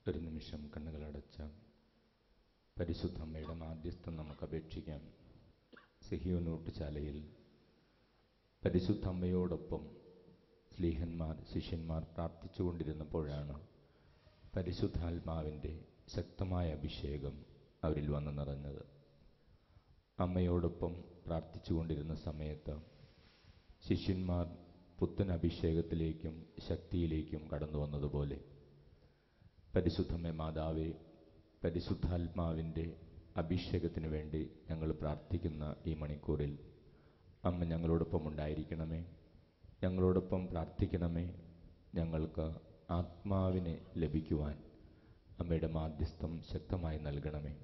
ഒരു നിമിഷം കണ്ണുകളടച്ച പരിശുദ്ധ അമ്മയുടെ മാധ്യസ്ഥം നമുക്ക് അപേക്ഷിക്കാം. സിഹിയോനൂട്ടുചാലയിൽ പരിശുദ്ധ അമ്മയോടൊപ്പം സ്ലീഹന്മാർ ശിഷ്യന്മാർ പ്രാർത്ഥിച്ചുകൊണ്ടിരുന്നപ്പോഴാണ് പരിശുദ്ധാത്മാവിൻ്റെ ശക്തമായ അഭിഷേകം അവരിൽ വന്നു നിറഞ്ഞത്. അമ്മയോടൊപ്പം പ്രാർത്ഥിച്ചുകൊണ്ടിരുന്ന സമയത്ത് ശിഷ്യന്മാർ പുത്തൻ അഭിഷേകത്തിലേക്കും ശക്തിയിലേക്കും കടന്നു വന്നതുപോലെ പരിശുദ്ധമ്മ മാതാവേ, പരിശുദ്ധാത്മാവിൻ്റെ അഭിഷേകത്തിന് വേണ്ടി ഞങ്ങൾ പ്രാർത്ഥിക്കുന്ന ഈ മണിക്കൂറിൽ അമ്മ ഞങ്ങളോടൊപ്പം ഉണ്ടായിരിക്കണമേ, ഞങ്ങളോടൊപ്പം പ്രാർത്ഥിക്കണമേ. ഞങ്ങൾക്ക് ആത്മാവിനെ ലഭിക്കുവാൻ അമ്മയുടെ മാധ്യസ്ഥം ശക്തമായി നൽകണമേ.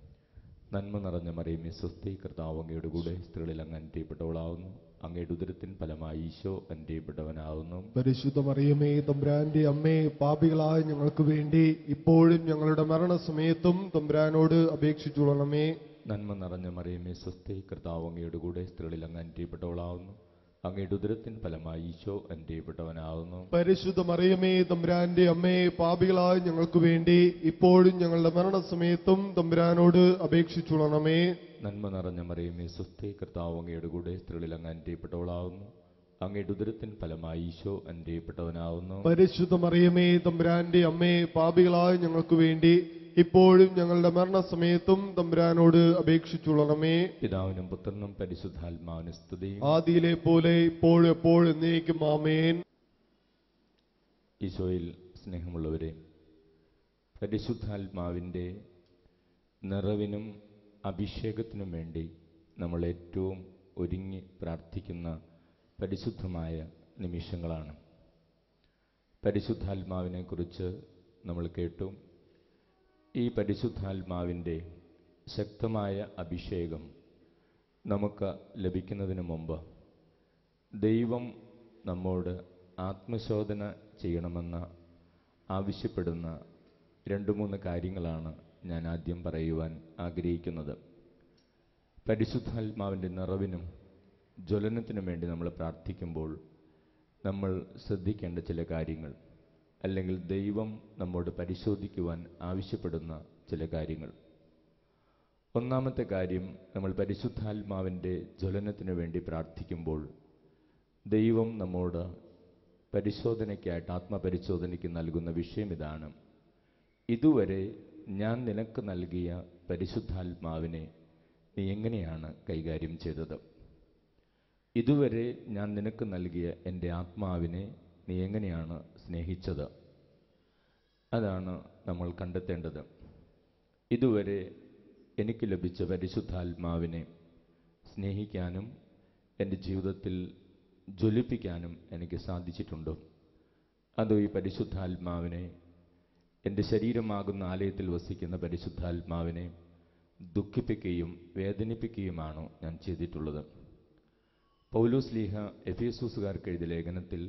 നന്മ നിറഞ്ഞ മറിയമേ സ്വസ്തി, കർത്താവ് അങ്ങയുടെ കൂടെ, സ്ത്രീകളിൽ അങ്ങ് അനുഗ്രഹിക്കപ്പെട്ടവളാവുന്നു. അങ്ങയുടെ ഉദരത്തിൻ ഫലമായി ഈശോ അനുഗ്രഹിക്കപ്പെട്ടവനാവുന്നു. പരിശുദ്ധ മറിയമേ തമ്പുരാന്റെ അമ്മേ, പാപികളായ ഞങ്ങൾക്ക് വേണ്ടി ഇപ്പോഴും ഞങ്ങളുടെ മരണസമയത്തും തമ്പുരാനോട് അപേക്ഷിച്ചുകൊള്ളണമേ. നന്മ നിറഞ്ഞ മറിയമേ സ്വസ്തി, കർത്താവ് അങ്ങയുടെ കൂടെ, സ്ത്രീകളിൽ അങ്ങ് അനുഗ്രഹിക്കപ്പെട്ടവളാവുന്നു. അങ്ങയുടെ ഉദരത്തിൻ ഫലമായി ഈശോ അനുഗ്രഹിക്കപ്പെട്ടവനാവുന്നു. പരിശുദ്ധ മറിയമേ തമ്പുരാന്റെ അമ്മേ, പാപികളായ ഞങ്ങൾക്ക് വേണ്ടി ഇപ്പോഴും ഞങ്ങളുടെ മരണസമയത്തും തമ്പുരാനോട് അപേക്ഷിച്ചുകൊള്ളണമേ. നന്മ നിറഞ്ഞ മറിയമേ സ്വസ്തി, കർത്താവ് അങ്ങയുടെ കൂടെ, സ്ത്രീകളിൽ അങ്ങ് അനുഗ്രഹിക്കപ്പെട്ടവളാവുന്നു. അങ്ങയുടെ ഉദരത്തിൻ ഫലമായി ഈശോ അനുഗ്രഹിക്കപ്പെട്ടവനാവുന്നു. പരിശുദ്ധ മറിയമേ തമ്പുരാന്റെ അമ്മേ, പാപികളായ ഞങ്ങൾക്ക് വേണ്ടി ഇപ്പോഴും ഞങ്ങളുടെ മരണസമയത്തും തമ്പുരാനോട് അപേക്ഷിച്ചുകൊള്ളണമേ. പിതാവിനും പുത്രനും പരിശുദ്ധാത്മാവിനും സ്തുതി, ആദിയിലെ പോലെ ഇപ്പോഴും എപ്പോഴും എന്നേക്കും ആമേൻ. ഈശോയിൽ സ്നേഹമുള്ളവരെ, പരിശുദ്ധാത്മാവിൻ്റെ നിറവിനും അഭിഷേകത്തിനും വേണ്ടി നമ്മൾ ഏറ്റവും ഒരുങ്ങി പ്രാർത്ഥിക്കുന്ന പരിശുദ്ധമായ നിമിഷങ്ങളാണ്. പരിശുദ്ധാത്മാവിനെക്കുറിച്ച് നമ്മൾ കേട്ടു. ഈ പരിശുദ്ധാത്മാവിൻ്റെ ശക്തമായ അഭിഷേകം നമുക്ക് ലഭിക്കുന്നതിന് മുമ്പ് ദൈവം നമ്മോട് ആത്മശോധന ചെയ്യണമെന്ന് ആവശ്യപ്പെടുന്ന 2-3 കാര്യങ്ങളാണ് ഞാൻ ആദ്യം പറയുവാൻ ആഗ്രഹിക്കുന്നത്. പരിശുദ്ധാത്മാവിൻ്റെ നിറവിനും ജ്വലനത്തിനും വേണ്ടി നമ്മൾ പ്രാർത്ഥിക്കുമ്പോൾ നമ്മൾ ശ്രദ്ധിക്കേണ്ട ചില കാര്യങ്ങൾ, അല്ലെങ്കിൽ ദൈവം നമ്മോട് പരിശോധിക്കുവാൻ ആവശ്യപ്പെടുന്ന ചില കാര്യങ്ങൾ. ഒന്നാമത്തെ കാര്യം, നമ്മൾ പരിശുദ്ധാത്മാവിൻ്റെ ജ്വലനത്തിനു വേണ്ടി പ്രാർത്ഥിക്കുമ്പോൾ ദൈവം നമ്മോട് പരിശോധനയ്ക്കായിട്ട്, ആത്മപരിശോധനയ്ക്ക് നൽകുന്ന വിഷയം ഇതാണ്: ഇതുവരെ ഞാൻ നിനക്ക് നൽകിയ പരിശുദ്ധാത്മാവിനെ നീ എങ്ങനെയാണ് കൈകാര്യം ചെയ്തത്? ഇതുവരെ ഞാൻ നിനക്ക് നൽകിയ എൻ്റെ ആത്മാവിനെ നീ എങ്ങനെയാണ് സ്നേഹിച്ചത്? അതാണ് നമ്മൾ കണ്ടെത്തേണ്ടത്. ഇതുവരെ എനിക്ക് ലഭിച്ച പരിശുദ്ധാത്മാവിനെ സ്നേഹിക്കാനും എൻ്റെ ജീവിതത്തിൽ ജ്വലിപ്പിക്കാനും എനിക്ക് സാധിച്ചിട്ടുണ്ടോ? അതോ ഈ പരിശുദ്ധാത്മാവിനെ, എൻ്റെ ശരീരമാകുന്ന ആലയത്തിൽ വസിക്കുന്ന പരിശുദ്ധാത്മാവിനെ ദുഃഖിപ്പിക്കുകയും വേദനിപ്പിക്കുകയുമാണോ ഞാൻ ചെയ്തിട്ടുള്ളത്? പൗലോസ് ശ്ലീഹ എഫേസൂസുകാർക്ക് എഴുതിയ ലേഖനത്തിൽ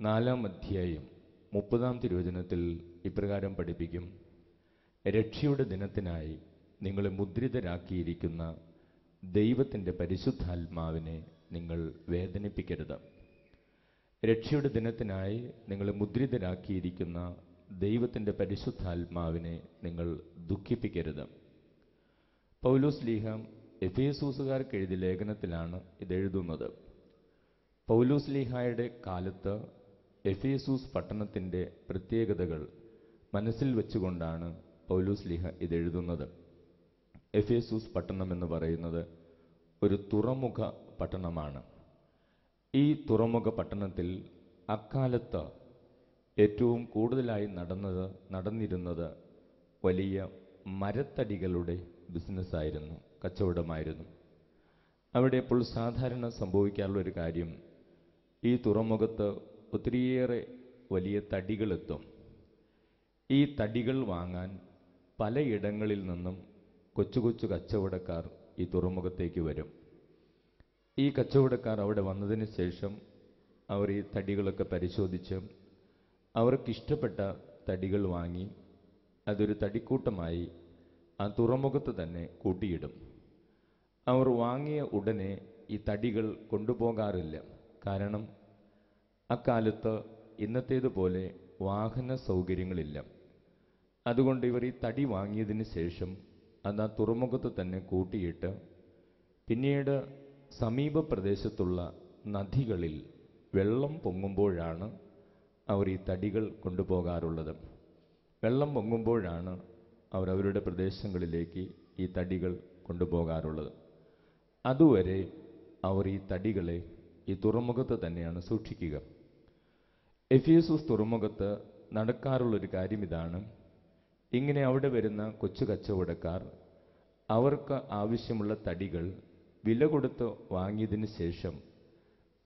4-ാം അധ്യായം 30-ാം തിരുവചനത്തിൽ ഇപ്രകാരം പഠിപ്പിക്കും: രക്ഷയുടെ ദിനത്തിനായി നിങ്ങളെ മുദ്രിതരാക്കിയിരിക്കുന്ന ദൈവത്തിൻ്റെ പരിശുദ്ധാത്മാവിനെ നിങ്ങൾ വേദനിപ്പിക്കരുത്. രക്ഷയുടെ ദിനത്തിനായി നിങ്ങളെ മുദ്രിതരാക്കിയിരിക്കുന്ന ദൈവത്തിൻ്റെ പരിശുദ്ധാത്മാവിനെ നിങ്ങൾ ദുഃഖിപ്പിക്കരുത്. പൗലോസ് ശ്ലീഹ എഫേസൂസുകാർക്ക് എഴുതിയ ലേഖനത്തിലാണ് ഇതെഴുതുന്നത്. പൗലോസ് ശ്ലീഹായുടെ കാലത്ത് എഫേസൂസ് പട്ടണത്തിൻ്റെ പ്രത്യേകതകൾ മനസ്സിൽ വെച്ചുകൊണ്ടാണ് പൗലോസ് ശ്ലീഹ ഇതെഴുതുന്നത്. എഫേസൂസ് പട്ടണം എന്ന് പറയുന്നത് ഒരു തുറമുഖ പട്ടണമാണ്. ഈ തുറമുഖ പട്ടണത്തിൽ അക്കാലത്ത് ഏറ്റവും കൂടുതലായി നടന്നിരുന്നത് വലിയ മരത്തടികളുടെ ബിസിനസ്സായിരുന്നു, കച്ചവടമായിരുന്നു. അവിടെ ഇപ്പോൾ സാധാരണ സംഭവിക്കാറുള്ളൊരു കാര്യം, ഈ തുറമുഖത്ത് ഒത്തിരിയേറെ വലിയ തടികളെത്തും. ഈ തടികൾ വാങ്ങാൻ പലയിടങ്ങളിൽ നിന്നും കൊച്ചു കൊച്ചു കച്ചവടക്കാർ ഈ തുറമുഖത്തേക്ക് വരും. ഈ കച്ചവടക്കാർ അവിടെ വന്നതിന് ശേഷം അവർ ഈ തടികളൊക്കെ പരിശോധിച്ച് അവർക്കിഷ്ടപ്പെട്ട തടികൾ വാങ്ങി അതൊരു തടിക്കൂട്ടമായി ആ തുറമുഖത്ത് തന്നെ കൂട്ടിയിടും. അവർ വാങ്ങിയ ഉടനെ ഈ തടികൾ കൊണ്ടുപോകാറില്ല. കാരണം അക്കാലത്ത് ഇന്നത്തേതുപോലെ വാഹന സൗകര്യങ്ങളില്ല. അതുകൊണ്ട് ഇവർ ഈ തടി വാങ്ങിയതിന് ശേഷം അത് ആ തുറമുഖത്ത് തന്നെ കൂട്ടിയിട്ട് പിന്നീട് സമീപ പ്രദേശത്തുള്ള നദികളിൽ വെള്ളം പൊങ്ങുമ്പോഴാണ് അവർ ഈ തടികൾ കൊണ്ടുപോകാറുള്ളത്. വെള്ളം പൊങ്ങുമ്പോഴാണ് അവർ അവരുടെ പ്രദേശങ്ങളിലേക്ക് ഈ തടികൾ കൊണ്ടുപോകാറുള്ളത്. അതുവരെ അവർ ഈ തടികളെ ഈ തുറമുഖത്ത് തന്നെയാണ് സൂക്ഷിക്കുക. എഫേസോസ് തുറമുഖത്ത് നടക്കാറുള്ളൊരു കാര്യം ഇതാണ്. ഇങ്ങനെ അവിടെ വരുന്ന കൊച്ചു കച്ചവടക്കാർ അവർക്ക് ആവശ്യമുള്ള തടികൾ വില കൊടുത്ത് വാങ്ങിയതിന് ശേഷം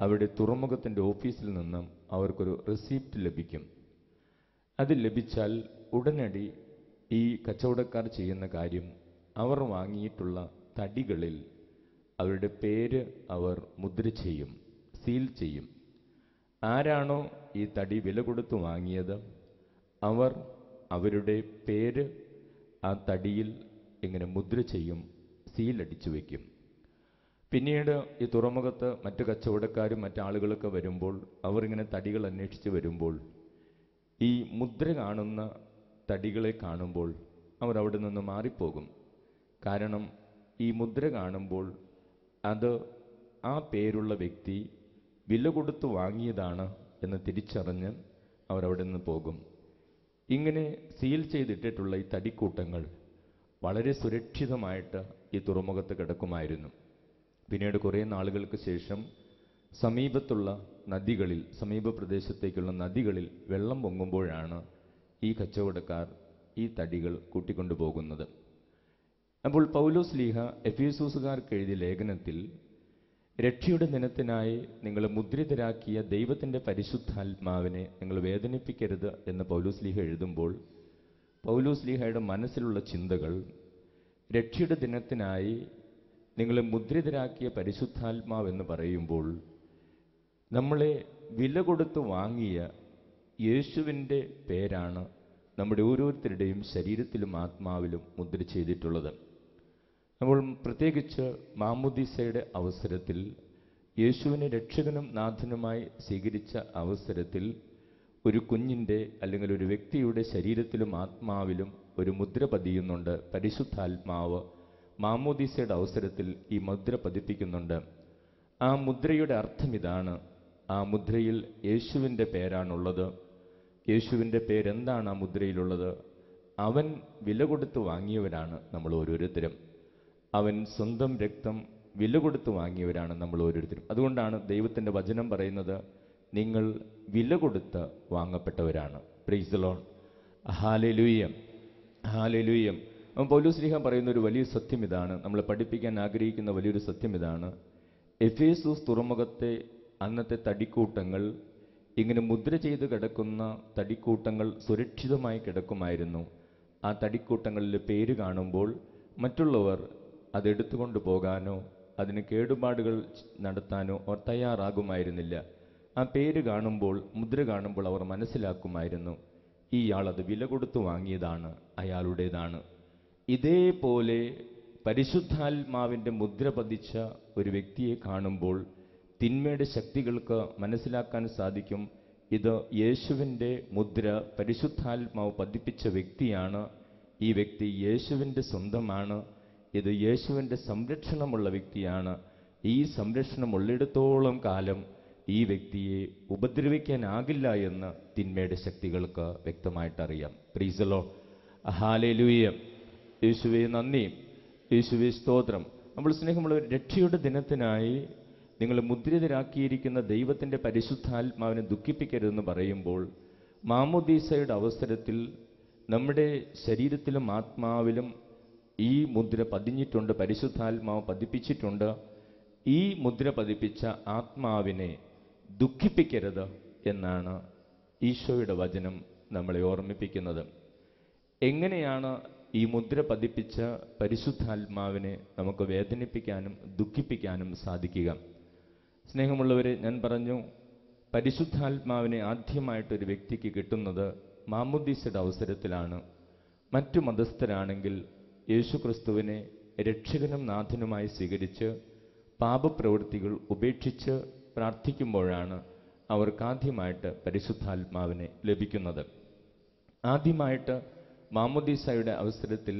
അവിടെ തുറമുഖത്തിൻ്റെ ഓഫീസിൽ നിന്നും അവർക്കൊരു റെസിപ്റ്റ് ലഭിക്കും. അത് ലഭിച്ചാൽ ഉടനടി ഈ കച്ചവടക്കാർ ചെയ്യുന്ന കാര്യം, അവർ വാങ്ങിയിട്ടുള്ള തടികളിൽ അവരുടെ പേര് അവർ മുദ്ര ചെയ്യും, സീൽ ചെയ്യും. ആരാണോ ഈ തടി വില കൊടുത്ത് വാങ്ങിയത് അവർ അവരുടെ പേര് ആ തടിയിൽ ഇങ്ങനെ മുദ്ര ചെയ്യും, സീലടിച്ചു വയ്ക്കും. പിന്നീട് ഈ തുറമുഖത്ത് മറ്റ് കച്ചവടക്കാരും മറ്റാളുകളൊക്കെ വരുമ്പോൾ, അവർ ഇങ്ങനെ തടികൾ അന്വേഷിച്ച് വരുമ്പോൾ ഈ മുദ്ര കാണുന്ന തടികളെ കാണുമ്പോൾ അവർ അവിടെ നിന്ന് മാറിപ്പോകും. കാരണം ഈ മുദ്ര കാണുമ്പോൾ അത് ആ പേരുള്ള വ്യക്തി വില കൊടുത്ത് വാങ്ങിയതാണ് എന്ന് തിരിച്ചറിഞ്ഞ് അവരവിടെ നിന്ന് പോകും. ഇങ്ങനെ സീൽ ചെയ്തിട്ടിട്ടുള്ള ഈ തടിക്കൂട്ടങ്ങൾ വളരെ സുരക്ഷിതമായിട്ട് ഈ തുറമുഖത്ത് കിടക്കുമായിരുന്നു. പിന്നീട് കുറേ നാളുകൾക്ക് ശേഷം സമീപത്തുള്ള നദികളിൽ, സമീപ പ്രദേശത്തേക്കുള്ള നദികളിൽ വെള്ളം പൊങ്ങുമ്പോഴാണ് ഈ കച്ചവടക്കാർ ഈ തടികൾ കൂട്ടിക്കൊണ്ടുപോകുന്നത്. അപ്പോൾ പൗലോസ് ലീഹ എഫേസോസുകാർക്ക് എഴുതിയ ലേഖനത്തിൽ രക്ഷയുടെ ദിനത്തിനായി നിങ്ങൾ മുദ്രിതരാക്കിയ ദൈവത്തിൻ്റെ പരിശുദ്ധാത്മാവിനെ നിങ്ങൾ വേദനിപ്പിക്കരുത് എന്ന് പൗലോസ് ലീഹ എഴുതുമ്പോൾ, പൗലോസ് ലീഹയുടെ മനസ്സിലുള്ള ചിന്തകൾ, രക്ഷയുടെ ദിനത്തിനായി നിങ്ങളെ മുദ്രിതരാക്കിയ പരിശുദ്ധാത്മാവ് എന്ന് പറയുമ്പോൾ നമ്മളെ വില കൊടുത്ത് വാങ്ങിയ യേശുവിൻ്റെ പേരാണ് നമ്മുടെ ഓരോരുത്തരുടെയും ശരീരത്തിലും ആത്മാവിലും മുദ്ര ചെയ്തിട്ടുള്ളത്. നമ്മൾ പ്രത്യേകിച്ച് മാമോദീസയുടെ അവസരത്തിൽ യേശുവിനെ രക്ഷകനും നാഥനുമായി സ്വീകരിച്ച അവസരത്തിൽ ഒരു കുഞ്ഞിൻ്റെ അല്ലെങ്കിൽ ഒരു വ്യക്തിയുടെ ശരീരത്തിലും ആത്മാവിലും ഒരു മുദ്ര പതിയുന്നുണ്ട്. പരിശുദ്ധാത്മാവ് മാമോദീസയുടെ അവസരത്തിൽ ഈ മുദ്ര പതിപ്പിക്കുന്നുണ്ട്. ആ മുദ്രയുടെ അർത്ഥം ഇതാണ്. ആ മുദ്രയിൽ യേശുവിൻ്റെ പേരാണുള്ളത്. യേശുവിൻ്റെ പേരെന്താണ് ആ മുദ്രയിലുള്ളത്? അവൻ വില കൊടുത്ത് വാങ്ങിയവരാണ് നമ്മൾ ഓരോരുത്തരും. അവൻ സ്വന്തം രക്തം വില കൊടുത്ത് വാങ്ങിയവരാണ് നമ്മൾ ഓരോരുത്തരും. അതുകൊണ്ടാണ് ദൈവത്തിൻ്റെ വചനം പറയുന്നത്, നിങ്ങൾ വില കൊടുത്ത് വാങ്ങപ്പെട്ടവരാണ്. Praise the lord. Hallelujah, hallelujah. Paulose ലീഹ പറയുന്ന ഒരു വലിയ സത്യം ഇതാണ്, നമ്മൾ പഠിപ്പിക്കാൻ ആഗ്രഹിക്കുന്ന വലിയൊരു സത്യം ഇതാണ്. എഫേസോസ് തുറമുഖത്തെ അന്നത്തെ തടിക്കൂട്ടങ്ങൾ, ഇങ്ങനെ മുദ്ര ചെയ്ത് കിടക്കുന്ന തടിക്കൂട്ടങ്ങൾ സുരക്ഷിതമായി കിടക്കുമായിരുന്നു. ആ തടിക്കൂട്ടങ്ങളിലെ പേര് കാണുമ്പോൾ മറ്റുള്ളവർ അതെടുത്തുകൊണ്ട് പോകാനോ അതിന് കേടുപാടുകൾ നടത്താനോ അവർ തയ്യാറാകുമായിരുന്നില്ല. ആ പേര് കാണുമ്പോൾ, മുദ്ര കാണുമ്പോൾ അവർ മനസ്സിലാക്കുമായിരുന്നു, ഇയാൾ അത് വില കൊടുത്തു വാങ്ങിയതാണ്, അയാളുടേതാണ്. ഇതേപോലെ പരിശുദ്ധാത്മാവിൻ്റെ മുദ്ര പതിച്ച ഒരു വ്യക്തിയെ കാണുമ്പോൾ തിന്മയുടെ ശക്തികൾക്ക് മനസ്സിലാക്കാൻ സാധിക്കും, ഇത് യേശുവിൻ്റെ മുദ്ര പരിശുദ്ധാത്മാവ് പതിപ്പിച്ച വ്യക്തിയാണ്, ഈ വ്യക്തി യേശുവിൻ്റെ സ്വന്തമാണ്, ഇത് യേശുവിൻ്റെ സംരക്ഷണമുള്ള വ്യക്തിയാണ്. ഈ സംരക്ഷണം ഉള്ളിടത്തോളം കാലം ഈ വ്യക്തിയെ ഉപദ്രവിക്കാനാകില്ല എന്ന് തിന്മയുടെ ശക്തികൾക്ക് വ്യക്തമായിട്ടറിയാം. Praise the lord. ഹല്ലേലൂയ. യേശുവേ നന്ദി, യേശുവേ സ്തോത്രം. നമ്മൾ സ്നേഹമുള്ള രക്ഷയുടെ ദിനത്തിനായി നിങ്ങൾ മുദ്രിതരാക്കിയിരിക്കുന്ന ദൈവത്തിൻ്റെ പരിശുദ്ധാത്മാവിനെ ദുഃഖിപ്പിക്കരുതെന്ന് പറയുമ്പോൾ, മാമോദീസയുടെ അവസരത്തിൽ നമ്മുടെ ശരീരത്തിലും ആത്മാവിലും ഈ മുദ്ര പതിഞ്ഞിട്ടുണ്ട്, പരിശുദ്ധാത്മാവ് പതിപ്പിച്ചിട്ടുണ്ട്. ഈ മുദ്ര പതിപ്പിച്ച ആത്മാവിനെ ദുഃഖിപ്പിക്കരുത് എന്നാണ് ഈശോയുടെ വചനം നമ്മളെ ഓർമ്മിപ്പിക്കുന്നത്. എങ്ങനെയാണ് ഈ മുദ്ര പതിപ്പിച്ച പരിശുദ്ധാത്മാവിനെ നമുക്ക് വേദനിപ്പിക്കാനും ദുഃഖിപ്പിക്കാനും സാധിക്കുക? സ്നേഹമുള്ളവരെ, ഞാൻ പറഞ്ഞു, പരിശുദ്ധാത്മാവിനെ ആദ്യമായിട്ടൊരു വ്യക്തിക്ക് കിട്ടുന്നത് മാമോദീസയുടെ അവസരത്തിലാണ്. മറ്റു മതസ്ഥരാണെങ്കിൽ യേശുക്രിസ്തുവിനെ രക്ഷകനും നാഥനുമായി സ്വീകരിച്ച് പാപപ്രവൃത്തികൾ ഉപേക്ഷിച്ച് പ്രാർത്ഥിക്കുമ്പോഴാണ് അവർക്കാദ്യമായിട്ട് പരിശുദ്ധാത്മാവിനെ ലഭിക്കുന്നത്. ആദ്യമായിട്ട് മാമോദീസായുടെ അവസരത്തിൽ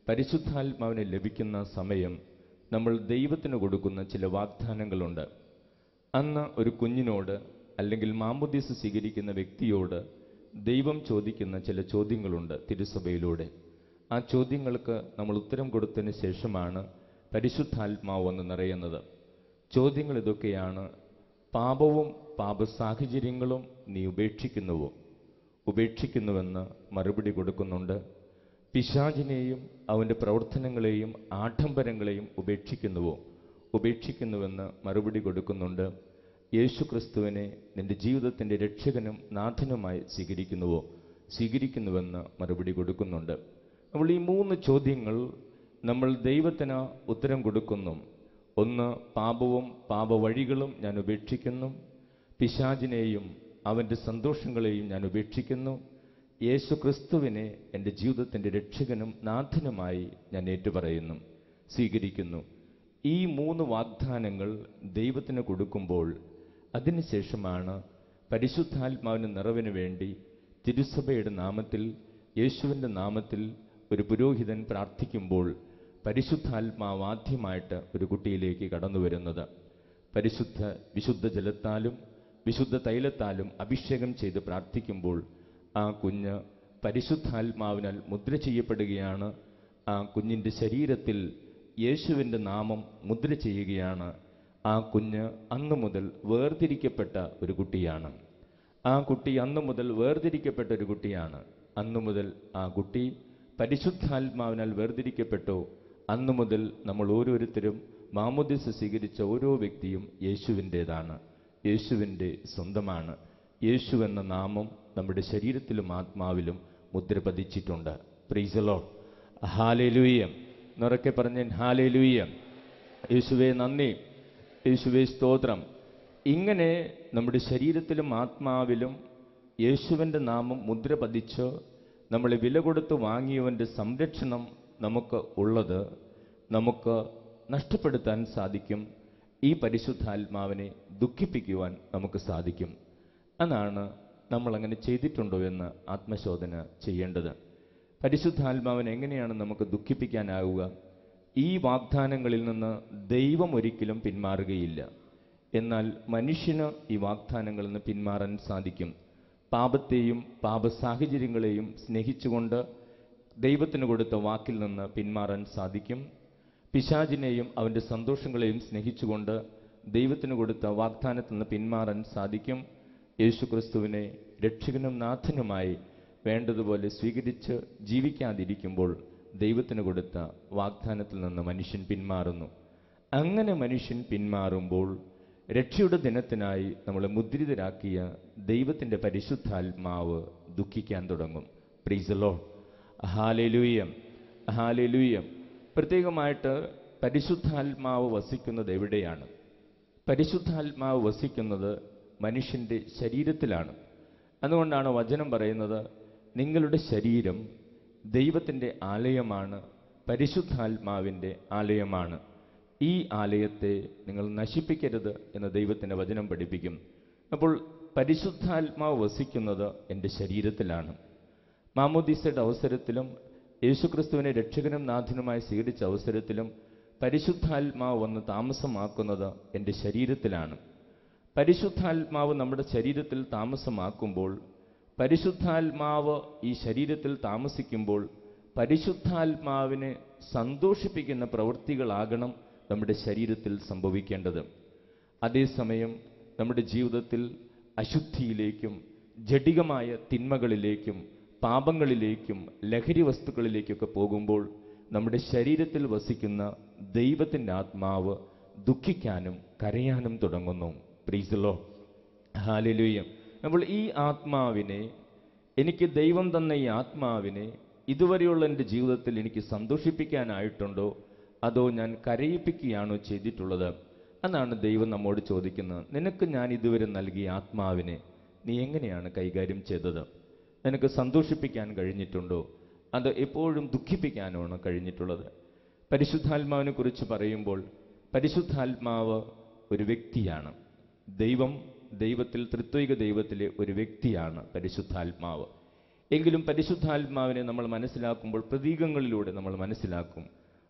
പരിശുദ്ധാത്മാവിനെ ലഭിക്കുന്ന സമയം നമ്മൾ ദൈവത്തിന് കൊടുക്കുന്ന ചില വാഗ്ദാനങ്ങളുണ്ട്. അന്ന് ഒരു കുഞ്ഞിനോട് അല്ലെങ്കിൽ മാമോദീസ സ്വീകരിക്കുന്ന വ്യക്തിയോട് ദൈവം ചോദിക്കുന്ന ചില ചോദ്യങ്ങളുണ്ട് തിരുസഭയിലൂടെ. ആ ചോദ്യങ്ങൾക്ക് നമ്മൾ ഉത്തരം കൊടുത്തതിന് ശേഷമാണ് പരിശുദ്ധാത്മാവ് വന്ന് നിറയുന്നത്. ചോദ്യങ്ങൾ ഇതൊക്കെയാണ്: പാപവും പാപസാഹചര്യങ്ങളും നീ ഉപേക്ഷിക്കുന്നുവെന്ന് മറുപടി കൊടുക്കുന്നുണ്ട്. പിശാചിനെയും അവൻ്റെ പ്രവർത്തനങ്ങളെയും ആഡംബരങ്ങളെയും ഉപേക്ഷിക്കുന്നുവെന്ന് മറുപടി കൊടുക്കുന്നുണ്ട്. യേശു ക്രിസ്തുവിനെ നിന്റെ ജീവിതത്തിൻ്റെ രക്ഷകനും നാഥനുമായി സ്വീകരിക്കുന്നുവെന്ന് മറുപടി കൊടുക്കുന്നുണ്ട്. അപ്പോൾ ഈ 3 ചോദ്യങ്ങൾ നമ്മൾ ദൈവത്തിന് ഉത്തരം കൊടുക്കുന്നു. ഒന്ന്, പാപവും പാപവഴികളും ഞാൻ ഉപേക്ഷിക്കുന്നു. പിശാചിനെയും അവൻ്റെ സന്തോഷങ്ങളെയും ഞാൻ ഉപേക്ഷിക്കുന്നു. യേശു ക്രിസ്തുവിനെ എൻ്റെ ജീവിതത്തിൻ്റെ രക്ഷകനും നാഥനുമായി ഞാൻ ഏറ്റുപറയുന്നു, സ്വീകരിക്കുന്നു. ഈ 3 വാഗ്ദാനങ്ങൾ ദൈവത്തിന് കൊടുക്കുമ്പോൾ അതിനുശേഷമാണ് പരിശുദ്ധാത്മാവിന് നിറവിന് വേണ്ടി തിരുസഭയുടെ നാമത്തിൽ, യേശുവിൻ്റെ നാമത്തിൽ ഒരു പുരോഹിതൻ പ്രാർത്ഥിക്കുമ്പോൾ പരിശുദ്ധാത്മാവ് ആദ്യമായിട്ട് ഒരു കുട്ടിയിലേക്ക് കടന്നു വരുന്നത്. വിശുദ്ധ ജലത്താലും വിശുദ്ധ തൈലത്താലും അഭിഷേകം ചെയ്ത് പ്രാർത്ഥിക്കുമ്പോൾ ആ കുഞ്ഞ് പരിശുദ്ധാത്മാവിനാൽ മുദ്ര ചെയ്യപ്പെടുകയാണ്. ആ കുഞ്ഞിൻ്റെ ശരീരത്തിൽ യേശുവിൻ്റെ നാമം മുദ്ര ചെയ്യുകയാണ്. ആ കുഞ്ഞ് അന്നു മുതൽ വേർതിരിക്കപ്പെട്ട ഒരു കുട്ടിയാണ്. അന്നു മുതൽ ആ കുട്ടി പരിശുദ്ധാത്മാവിനാൽ വേർതിരിക്കപ്പെട്ടു. അന്നു മുതൽ നമ്മൾ ഓരോരുത്തരും മാമോദീസ സ്വീകരിച്ച ഓരോ വ്യക്തിയും യേശുവിൻ്റേതാണ്, യേശുവിൻ്റെ സ്വന്തമാണ്. യേശു എന്ന നാമം നമ്മുടെ ശരീരത്തിലും ആത്മാവിലും മുദ്ര പതിച്ചിട്ടുണ്ട്. Praise the lord. ഹല്ലേലൂയ. നിറക്കെ പറഞ്ഞ് ഹല്ലേലൂയ. യേശുവേ നന്ദി, യേശുവേ സ്തോത്രം. ഇങ്ങനെ നമ്മുടെ ശരീരത്തിലും ആത്മാവിലും യേശുവിൻ്റെ നാമം മുദ്ര പതിച്ച് നമ്മളെ വില കൊടുത്ത് വാങ്ങിയവൻ്റെ സംരക്ഷണം നമുക്ക് ഉള്ളത് നമുക്ക് നഷ്ടപ്പെടുത്താൻ സാധിക്കും. ഈ പരിശുദ്ധാത്മാവിനെ ദുഃഖിപ്പിക്കുവാൻ നമുക്ക് സാധിക്കും. അതാണ് നമ്മളങ്ങനെ ചെയ്തിട്ടുണ്ടോ എന്ന് ആത്മശോധന ചെയ്യേണ്ടത്. പരിശുദ്ധാത്മാവിനെ എങ്ങനെയാണ് നമുക്ക് ദുഃഖിപ്പിക്കാനാവുക? ഈ വാഗ്ദാനങ്ങളിൽ നിന്ന് ദൈവം ഒരിക്കലും പിന്മാറുകയില്ല. എന്നാൽ മനുഷ്യന് ഈ വാഗ്ദാനങ്ങളിൽ നിന്ന് പിന്മാറാൻ സാധിക്കും. പാപത്തെയും പാപസാഹചര്യങ്ങളെയും സ്നേഹിച്ചുകൊണ്ട് ദൈവത്തിന് കൊടുത്ത വാക്കിൽ നിന്ന് പിന്മാറാൻ സാധിക്കും. പിശാചിനെയും അവൻ്റെ സന്തോഷങ്ങളെയും സ്നേഹിച്ചുകൊണ്ട് ദൈവത്തിന് കൊടുത്ത വാഗ്ദാനത്തിൽ നിന്ന് പിന്മാറാൻ സാധിക്കും. യേശു ക്രിസ്തുവിനെ രക്ഷകനും നാഥനുമായി വേണ്ടതുപോലെ സ്വീകരിച്ച് ജീവിക്കാതിരിക്കുമ്പോൾ ദൈവത്തിന് കൊടുത്ത വാഗ്ദാനത്തിൽ നിന്ന് മനുഷ്യൻ പിന്മാറുന്നു. അങ്ങനെ മനുഷ്യൻ പിന്മാറുമ്പോൾ രക്ഷയുടെ ദിനത്തിനായി നമ്മളെ മുദ്രിതരാക്കിയ ദൈവത്തിൻ്റെ പരിശുദ്ധാത്മാവ് ദുഃഖിക്കാൻ തുടങ്ങും. Price the lord. Hallelujah, hallelujah. പ്രത്യേകമായിട്ട് പരിശുദ്ധാത്മാവ് വസിക്കുന്നത് എവിടെയാണ്? പരിശുദ്ധാത്മാവ് വസിക്കുന്നത് മനുഷ്യൻ്റെ ശരീരത്തിലാണ്. അതുകൊണ്ടാണ് വചനം പറയുന്നത്, നിങ്ങളുടെ ശരീരം ദൈവത്തിൻ്റെ ആലയമാണ്, പരിശുദ്ധാത്മാവിൻ്റെ ആലയമാണ്. ഈ ആലയത്തെ നിങ്ങൾ നശിപ്പിക്കരുത് എന്ന് ദൈവത്തിൻ്റെ വചനം പഠിപ്പിക്കും. അപ്പോൾ പരിശുദ്ധാത്മാവ് വസിക്കുന്നത് എൻ്റെ ശരീരത്തിലാണ്. മാമോദീസയുടെ അവസരത്തിലും യേശുക്രിസ്തുവിനെ രക്ഷകനും നാഥനുമായി സ്വീകരിച്ച അവസരത്തിലും പരിശുദ്ധാത്മാവ് വന്ന് താമസമാക്കുന്നത് എൻ്റെ ശരീരത്തിലാണ്. പരിശുദ്ധാത്മാവ് നമ്മുടെ ശരീരത്തിൽ താമസമാക്കുമ്പോൾ, പരിശുദ്ധാത്മാവ് ഈ ശരീരത്തിൽ താമസിക്കുമ്പോൾ പരിശുദ്ധാത്മാവിനെ സന്തോഷിപ്പിക്കുന്ന പ്രവൃത്തികളാകണം നമ്മുടെ ശരീരത്തിൽ സംഭവിക്കേണ്ടത്. അതേസമയം നമ്മുടെ ജീവിതത്തിൽ അശുദ്ധിയിലേക്കും ജഡികമായ തിന്മകളിലേക്കും പാപങ്ങളിലേക്കും ലഹരി വസ്തുക്കളിലേക്കൊക്കെ പോകുമ്പോൾ നമ്മുടെ ശരീരത്തിൽ വസിക്കുന്ന ദൈവത്തിൻ്റെ ആത്മാവ് ദുഃഖിക്കാനും കരയാനും തുടങ്ങുന്നു. Price the lord. ഹല്ലേലൂയ. അപ്പോൾ ഈ ആത്മാവിനെ, എനിക്ക് ദൈവം തന്ന ഈ ആത്മാവിനെ ഇതുവരെയുള്ള എൻ്റെ ജീവിതത്തിൽ എനിക്ക് സന്തോഷിപ്പിക്കാനായിട്ടുണ്ടോ, അതോ ഞാൻ കരയിപ്പിക്കുകയാണോ ചെയ്തിട്ടുള്ളത്? അതാണ് ദൈവം നമ്മോട് ചോദിക്കുന്നത്. നിനക്ക് ഞാൻ ഇതുവരെ നൽകിയ ആത്മാവിനെ നീ എങ്ങനെയാണ് കൈകാര്യം ചെയ്തത്? നിനക്ക് സന്തോഷിപ്പിക്കാൻ കഴിഞ്ഞിട്ടുണ്ടോ, അത് എപ്പോഴും ദുഃഖിപ്പിക്കാനാണ് കഴിഞ്ഞിട്ടുള്ളത്? പരിശുദ്ധാത്മാവിനെ കുറിച്ച് പറയുമ്പോൾ പരിശുദ്ധാത്മാവ് ഒരു വ്യക്തിയാണ്. ദൈവത്തിൽ ത്രിത്വൈക ദൈവത്തിലെ ഒരു വ്യക്തിയാണ് പരിശുദ്ധാത്മാവ്. എങ്കിലും പരിശുദ്ധാത്മാവിനെ നമ്മൾ മനസ്സിലാക്കുമ്പോൾ പ്രതീകങ്ങളിലൂടെ നമ്മൾ മനസ്സിലാക്കും.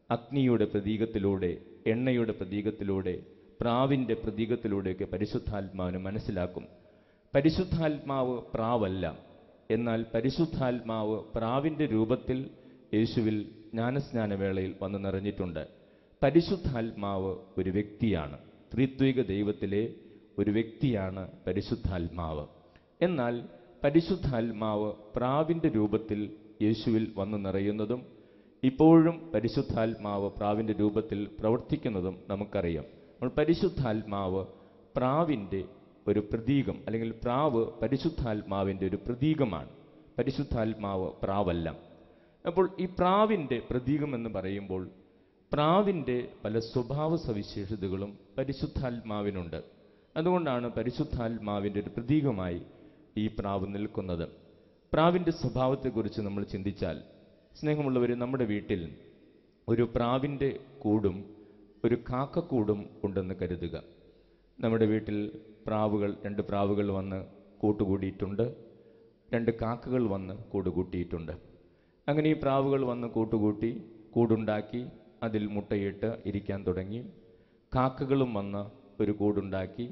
അഗ്നിയുടെ പ്രതീകത്തിലൂടെ, എണ്ണയുടെ പ്രതീകത്തിലൂടെ, പ്രാവിൻ്റെ പ്രതീകത്തിലൂടെയൊക്കെ പരിശുദ്ധാത്മാവിനെ മനസ്സിലാക്കും. പരിശുദ്ധാത്മാവ് പ്രാവല്ല, എന്നാൽ പരിശുദ്ധാത്മാവ് പ്രാവിൻ്റെ രൂപത്തിൽ യേശുവിൽ ജ്ഞാനസ്നാനവേളയിൽ വന്ന് നിറഞ്ഞിട്ടുണ്ട്. പരിശുദ്ധാത്മാവ് ഒരു വ്യക്തിയാണ്, ത്രിത്വിക ദൈവത്തിലെ ഒരു വ്യക്തിയാണ് പരിശുദ്ധാത്മാവ്. എന്നാൽ പരിശുദ്ധാത്മാവ് പ്രാവിൻ്റെ രൂപത്തിൽ യേശുവിൽ വന്ന് നിറയുന്നതും ഇപ്പോഴും പരിശുദ്ധാത്മാവ് പ്രാവിൻ്റെ രൂപത്തിൽ പ്രവർത്തിക്കുന്നതും നമുക്കറിയാം. അപ്പോൾ പരിശുദ്ധാത്മാവ് പ്രാവിൻ്റെ ഒരു പ്രതീകം, അല്ലെങ്കിൽ പ്രാവ് പരിശുദ്ധാത്മാവിൻ്റെ ഒരു പ്രതീകമാണ്. പരിശുദ്ധാത്മാവ് പ്രാവല്ല. അപ്പോൾ ഈ പ്രാവിൻ്റെ പ്രതീകം എന്ന് പറയുമ്പോൾ പ്രാവിൻ്റെ പല സ്വഭാവ സവിശേഷതകളും പരിശുദ്ധാത്മാവിനുണ്ട്. അതുകൊണ്ടാണ് പരിശുദ്ധാത്മാവിൻ്റെ ഒരു പ്രതീകമായി ഈ പ്രാവ് നിൽക്കുന്നത്. പ്രാവിൻ്റെ സ്വഭാവത്തെക്കുറിച്ച് നമ്മൾ ചിന്തിച്ചാൽ, സ്നേഹമുള്ളവർ, നമ്മുടെ വീട്ടിൽ ഒരു പ്രാവിൻ്റെ കൂടും ഒരു കാക്കക്കൂടും ഉണ്ടെന്ന് കരുതുക. നമ്മുടെ വീട്ടിൽ പ്രാവുകൾ, 2 പ്രാവുകൾ വന്ന് കൂട്ടുകൂടിയിട്ടുണ്ട്, 2 കാക്കകൾ വന്ന് കൂടുകൂട്ടിയിട്ടുണ്ട്. അങ്ങനെ ഈ പ്രാവുകൾ വന്ന് കൂട്ടുകൂട്ടി കൂടുണ്ടാക്കി അതിൽ മുട്ടയിട്ട് ഇരിക്കാൻ തുടങ്ങി. കാക്കകളും വന്ന് ഒരു കൂടുണ്ടാക്കി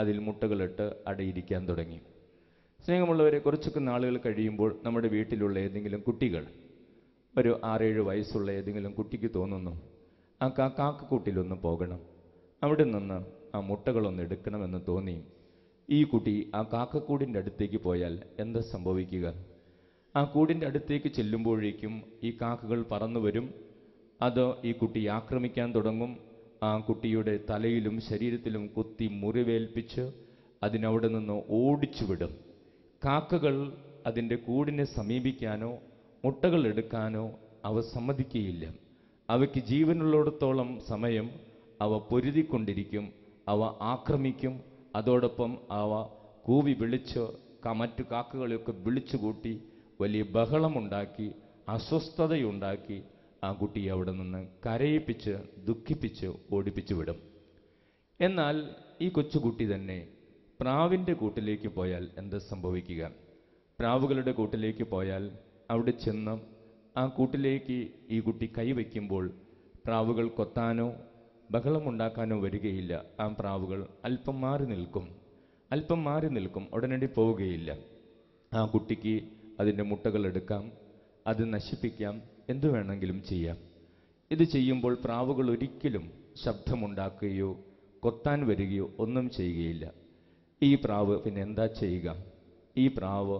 അതിൽ മുട്ടകളിട്ട് അടയിരിക്കാൻ തുടങ്ങി. സ്നേഹമുള്ളവരെ, കുറച്ചൊക്കെ നാളുകൾ കഴിയുമ്പോൾ നമ്മുടെ വീട്ടിലുള്ള ഏതെങ്കിലും കുട്ടികൾ, ഒരു 6-7 വയസ്സുള്ള ഏതെങ്കിലും കുട്ടിക്ക് തോന്നുന്നു ആ കാക്കക്കൂട്ടിലൊന്ന് പോകണം, അവിടെ നിന്ന് ആ മുട്ടകളൊന്ന് എടുക്കണമെന്ന് തോന്നി. ഈ കുട്ടി ആ കാക്കക്കൂടിൻ്റെ അടുത്തേക്ക് പോയാൽ എന്താ സംഭവിക്കുക? ആ കൂടിൻ്റെ അടുത്തേക്ക് ചെല്ലുമ്പോഴേക്കും ഈ കാക്കകൾ പറന്നു വരും. അത് ഈ കുട്ടിയെ ആക്രമിക്കാൻ തുടങ്ങും. ആ കുട്ടിയുടെ തലയിലും ശരീരത്തിലും കുത്തി മുറിവേൽപ്പിച്ച് അതിനവിടെ നിന്ന് ഓടിച്ചു വിടും. കാക്കകൾ അതിൻ്റെ കൂടിനെ സമീപിക്കാനോ മുട്ടകൾ എടുക്കാനോ അവ സമ്മതിക്കുകയില്ല. അവയ്ക്ക് ജീവനുള്ളിടത്തോളം സമയം അവ പൊരുതിക്കൊണ്ടിരിക്കും, അവ ആക്രമിക്കും. അതോടൊപ്പം അവ കൂവി വിളിച്ച് മറ്റു കാക്കകളെയൊക്കെ വിളിച്ചുകൂട്ടി വലിയ ബഹളമുണ്ടാക്കി അസ്വസ്ഥതയുണ്ടാക്കി ആ കുട്ടിയെ അവിടെ നിന്ന് കരയിപ്പിച്ച് ദുഃഖിപ്പിച്ച് ഓടിപ്പിച്ചു വിടും. എന്നാൽ ഈ കൊച്ചുകുട്ടി തന്നെ പ്രാവിൻ്റെ കൂട്ടിലേക്ക് പോയാൽ എന്താ സംഭവിക്കുക? പ്രാവുകളുടെ കൂട്ടിലേക്ക് പോയാൽ അവിടെ ചെന്ന് ആ കൂട്ടിലേക്ക് ഈ കുട്ടി കൈവയ്ക്കുമ്പോൾ പ്രാവുകൾ കൊത്താനോ ബഹളമുണ്ടാക്കാനോ വരികയില്ല. ആ പ്രാവുകൾ അല്പം മാറി നിൽക്കും, ഉടനടി പോവുകയില്ല. ആ കുട്ടിക്ക് അതിൻ്റെ മുട്ടകൾ എടുക്കാം, അത് നശിപ്പിക്കാം, എന്തു വേണമെങ്കിലും ചെയ്യാം. ഇത് ചെയ്യുമ്പോൾ പ്രാവുകൾ ഒരിക്കലും ശബ്ദമുണ്ടാക്കുകയോ കൊത്താൻ വരികയോ ഒന്നും ചെയ്യുകയില്ല. ഈ പ്രാവ് പിന്നെ എന്താ ചെയ്യുക? ഈ പ്രാവ്